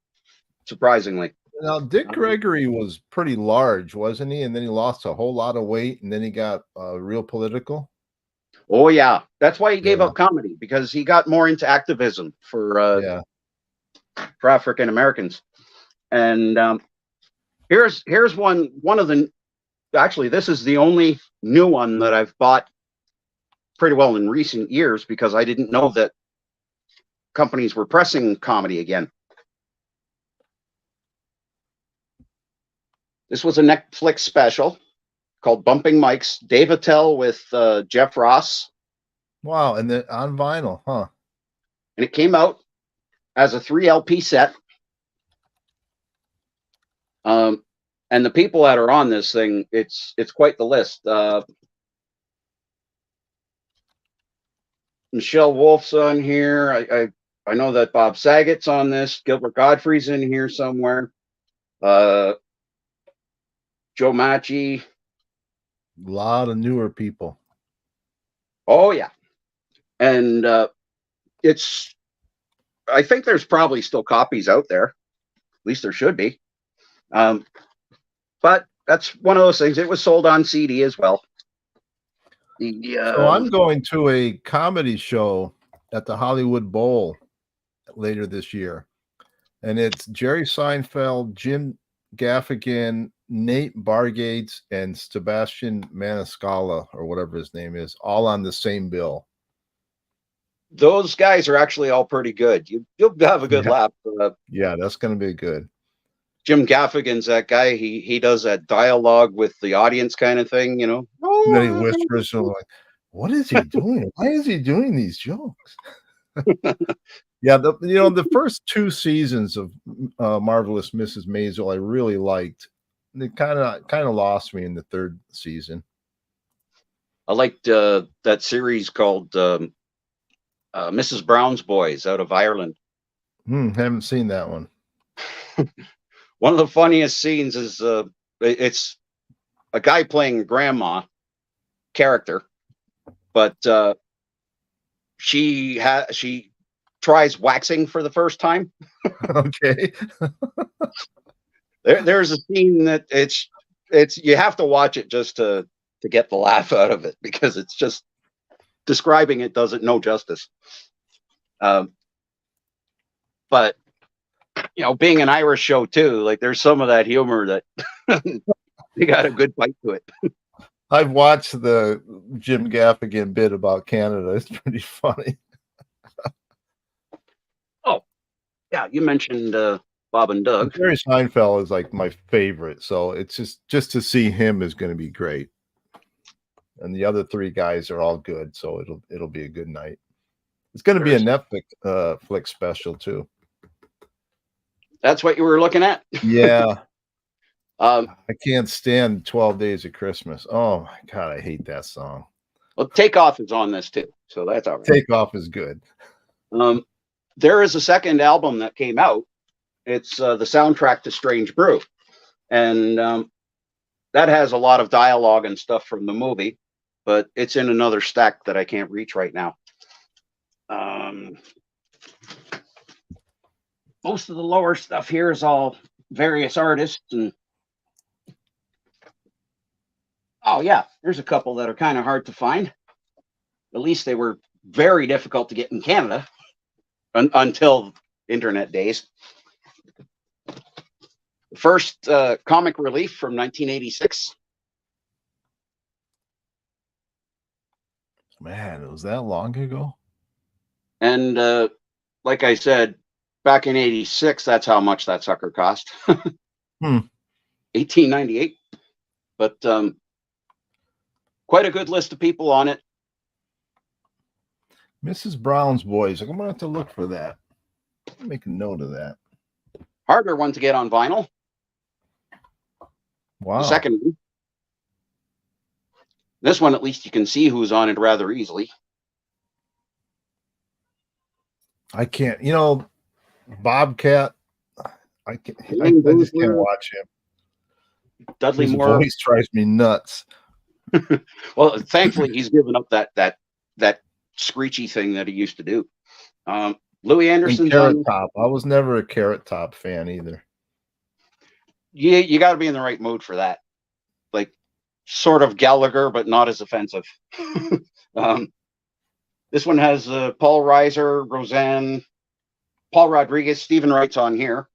surprisingly. Now, Dick Gregory was pretty large, wasn't he? And then he lost a whole lot of weight, and then he got real political. Oh, yeah. That's why he gave up comedy, because he got more into activism for African Americans. And here's one of the, actually, this is the only new one that I've bought pretty well in recent years, because I didn't know that companies were pressing comedy again. This was a Netflix special called Bumping Mics, Dave Attell with Jeff Ross. Wow, and then on vinyl, huh? And it came out as a 3 LP set. And the people that are on this thing, it's quite the list. Michelle Wolf's on here. I know that Bob Saget's on this. Gilbert Gottfried's in here somewhere. Joe Macci. A lot of newer people. Oh, yeah. And I think there's probably still copies out there. At least there should be. But that's one of those things. It was sold on CD as well. So I'm going to a comedy show at the Hollywood Bowl later this year. And it's Jerry Seinfeld, Jim Gaffigan, Nate Bargatze, and Sebastian Maniscalco, or whatever his name is, all on the same bill. Those guys are actually all pretty good. You'll have a good laugh. Yeah, that's going to be good. Jim Gaffigan's that guy. He does that dialogue with the audience kind of thing, you know. And then he whispers, like, "What is he doing? Why is he doing these jokes?" Yeah, the first 2 seasons of Marvelous Mrs. Maisel I really liked. It kind of lost me in the 3rd season. I liked that series called Mrs. Brown's Boys out of Ireland. Haven't seen that one. One of the funniest scenes is it's a guy playing a grandma character, but she tries waxing for the first time. Okay. There's a scene that it's you have to watch it just to get the laugh out of it, because it's just describing it does it no justice. But being an Irish show too, like there's some of that humor that they got a good bite to it. I've watched the Jim Gaffigan bit about Canada. It's pretty funny. Oh, yeah, you mentioned Bob and Doug. Jerry Seinfeld is like my favorite, so it's just to see him is going to be great. And the other 3 guys are all good, so it'll be a good night. It's going to be a Netflix flick special too. That's what you were looking at? Yeah. I can't stand 12 Days of Christmas. Oh my God, I hate that song. Well, Takeoff is on this too, so that's all right. Takeoff is good. There is a second album that came out. It's the soundtrack to Strange Brew, and that has a lot of dialogue and stuff from the movie, but it's in another stack that I can't reach right now. Most of the lower stuff here is all various artists, and oh yeah, there's a couple that are kind of hard to find. At least they were very difficult to get in Canada until internet days. The first comic relief from 1986. Man, it was that long ago. And like I said, back in 86, that's how much that sucker cost. 1898. But quite a good list of people on it. Mrs. Brown's Boys. I'm going to have to look for that. Make a note of that. Harder one to get on vinyl. Wow. The second one. This one, at least you can see who's on it rather easily. I can't, Bobcat. I just can't watch him. Dudley His Moore. voice drives me nuts. Well, thankfully, he's given up that screechy thing that he used to do. Louis Anderson's Carrot Top. I was never a Carrot Top fan either. You got to be in the right mood for that. Like sort of Gallagher, but not as offensive. This one has Paul Reiser, Roseanne, Paul Rodriguez, Stephen Wright's on here,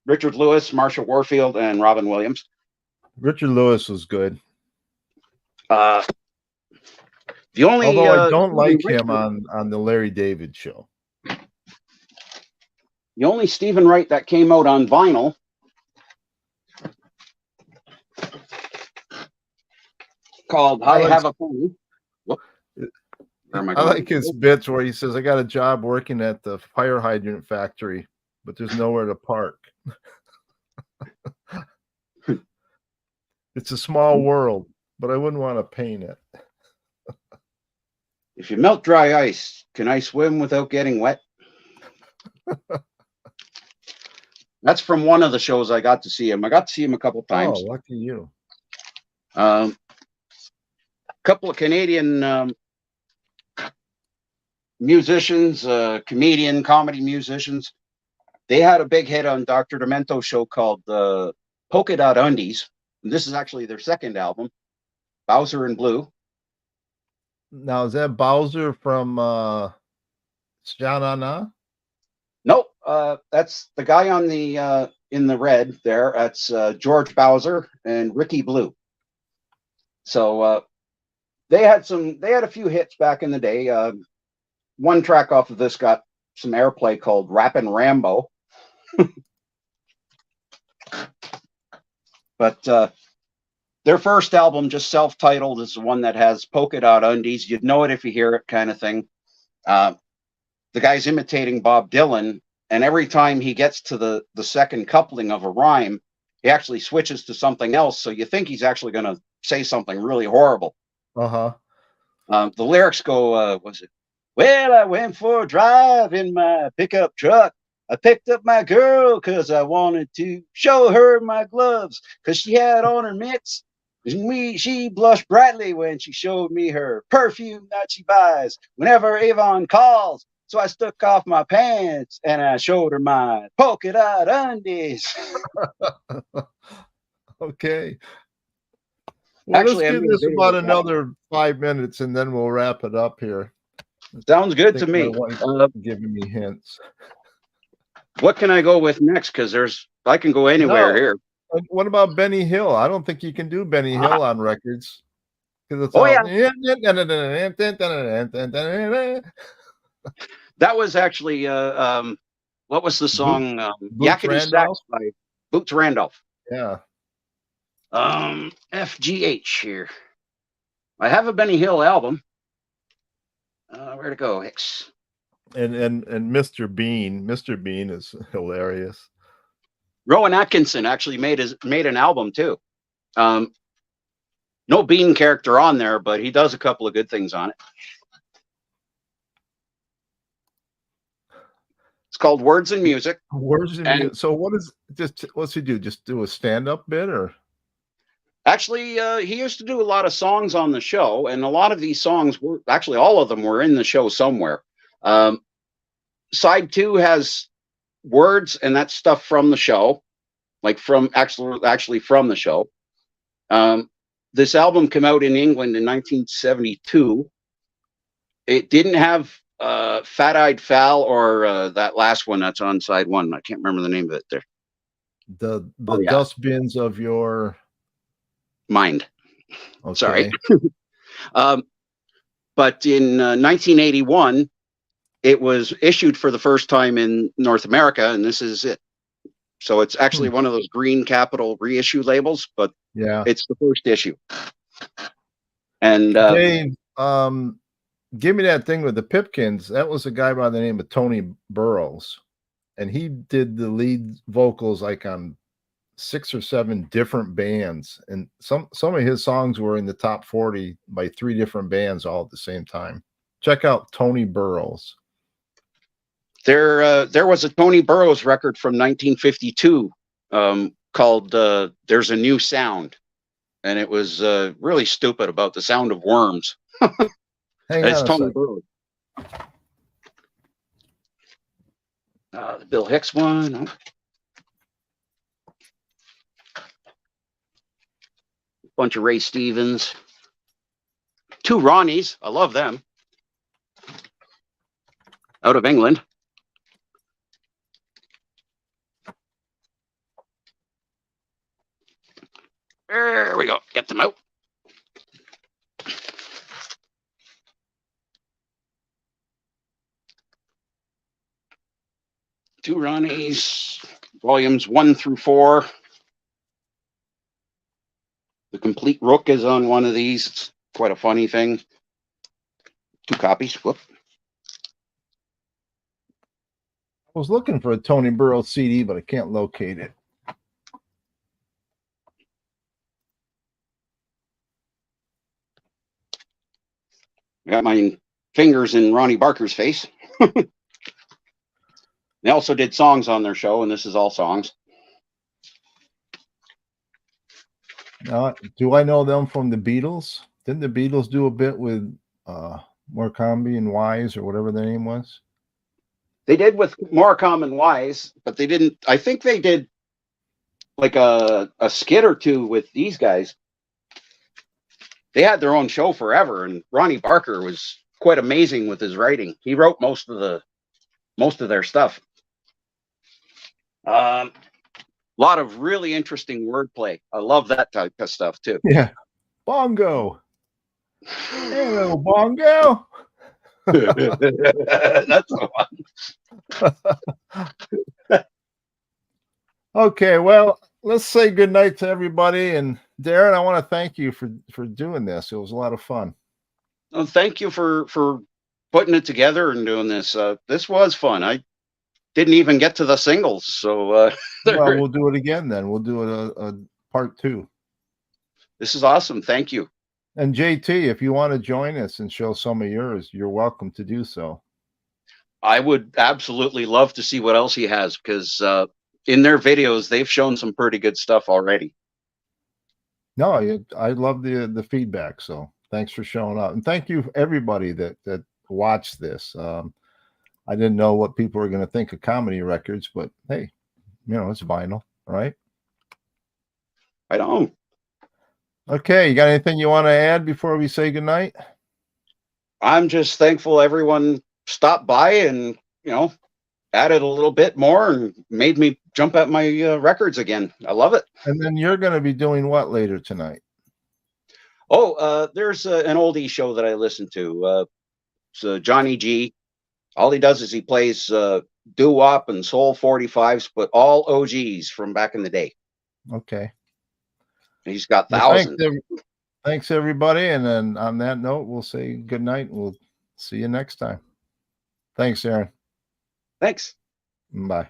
Richard Lewis, Marsha Warfield, and Robin Williams. Richard Lewis was good. The only, although I don't like him on the Larry David show. The only Stephen Wright that came out on vinyl called I Have a Pony. I like his bits where he says, I got a job working at the fire hydrant factory, but there's nowhere to park. It's a small world, but I wouldn't want to paint it. If you melt dry ice, can I swim without getting wet? That's from one of the shows I got to see him. I got to see him a couple times. Oh, lucky you. A couple of Canadian musicians, comedy musicians. They had a big hit on Dr. Demento's show called Polka Dot Undies. And this is actually their second album, Bowser in Blue. Now, is that Bowser from Sha-Na-Na? Nope, that's the guy on the in the red there. That's George Bowser and Ricky Blue. So they had a few hits back in the day. One track off of this got some airplay called Rappin' Rambo. But their first album, just self-titled, is the one that has Polka Dot Undies. You'd know it if you hear it, kind of thing. The guy's imitating Bob Dylan, and every time he gets to the second coupling of a rhyme, he actually switches to something else. So you think he's actually going to say something really horrible. The lyrics go, was it? Well, I went for a drive in my pickup truck. I picked up my girl because I wanted to show her my gloves because she had on her mitts. She blushed brightly when she showed me her perfume that she buys whenever Avon calls. So I took off my pants and I showed her my polka dot undies. Okay. Well, actually, let's do this about another 5 minutes and then we'll wrap it up here. Sounds good to me. Giving me hints. What can I go with next? Because I can go anywhere here. What about Benny Hill? I don't think you can do Benny Hill on records. It's That was actually what was the song? Yakety Sax by Boots Randolph. Yeah. FGH here. I have a Benny Hill album. Where to go, Hicks? And Mr. Bean. Mr. Bean is hilarious. Rowan Atkinson actually made an album too. No Bean character on there, but he does a couple of good things on it. It's called Words and Music. Words and Music. So what's he do? Just do a stand-up bit, or? Actually, he used to do a lot of songs on the show, and a lot of these songs were actually, all of them were in the show somewhere. Side 2 has words, and that's stuff from the show, like from actually from the show. This album came out in England in 1972. It didn't have Fat-Eyed Fal or that last one that's on side 1. I can't remember the name of it there. The dustbins of your mind. Okay. Sorry. But in 1981, it was issued for the first time in North America, and this is it. So it's actually one of those Green Capital reissue labels, but yeah, it's the first issue. And Dave, give me that thing with the Pipkins. That was a guy by the name of Tony Burrows, and he did the lead vocals like on 6 or 7 different bands, and some of his songs were in the top 40 by 3 different bands all at the same time. Check out Tony Burrows. There was a Tony Burrows record from 1952 called "There's a New Sound," and it was really stupid about the sound of worms. It's Tony Burrows. The Bill Hicks one. Bunch of Ray Stevens. 2 Ronnies. I love them. Out of England. There we go. Get them out. Two Ronnies, volumes 1 through 4. The Complete Rook is on one of these. It's quite a funny thing. 2 copies. Whoop. I was looking for a Tony Burrows CD, but I can't locate it. I got my fingers in Ronnie Barker's face. They also did songs on their show, and this is all songs. Do I know them from the Beatles? Didn't the Beatles do a bit with Murakami and Wise, or whatever their name was? They did with Murakami and Wise, but they didn't. I think they did like a skit or 2 with these guys. They had their own show forever, and Ronnie Barker was quite amazing with his writing. He wrote most of their stuff. A lot of really interesting wordplay. I love that type of stuff too. Yeah, bongo. Hello, bongo. That's the one. Okay, well, let's say good night to everybody. And Darren, I want to thank you for doing this. It was a lot of fun. Well, thank you for putting it together and doing this. This was fun. I didn't even get to the singles, so well, we'll do it again then. We'll do it a part 2. This is awesome. Thank you. And JT, if you want to join us and show some of yours, you're welcome to do so. I would absolutely love to see what else he has, because in their videos, they've shown some pretty good stuff already. No, I love the feedback. So thanks for showing up. And thank you, everybody that watched this. I didn't know what people were going to think of comedy records, but hey, it's vinyl, right? I don't. Okay, you got anything you want to add before we say goodnight? I'm just thankful everyone stopped by and, added a little bit more and made me jump at my records again. I love it. And then you're going to be doing what later tonight? Oh, there's an oldie show that I listen to. It's Johnny G. All he does is he plays doo-wop and soul 45s, but all OGs from back in the day. Okay. He's got thousands. Thanks, everybody. And then on that note, we'll say good night. We'll see you next time. Thanks, Aaron. Thanks. Bye.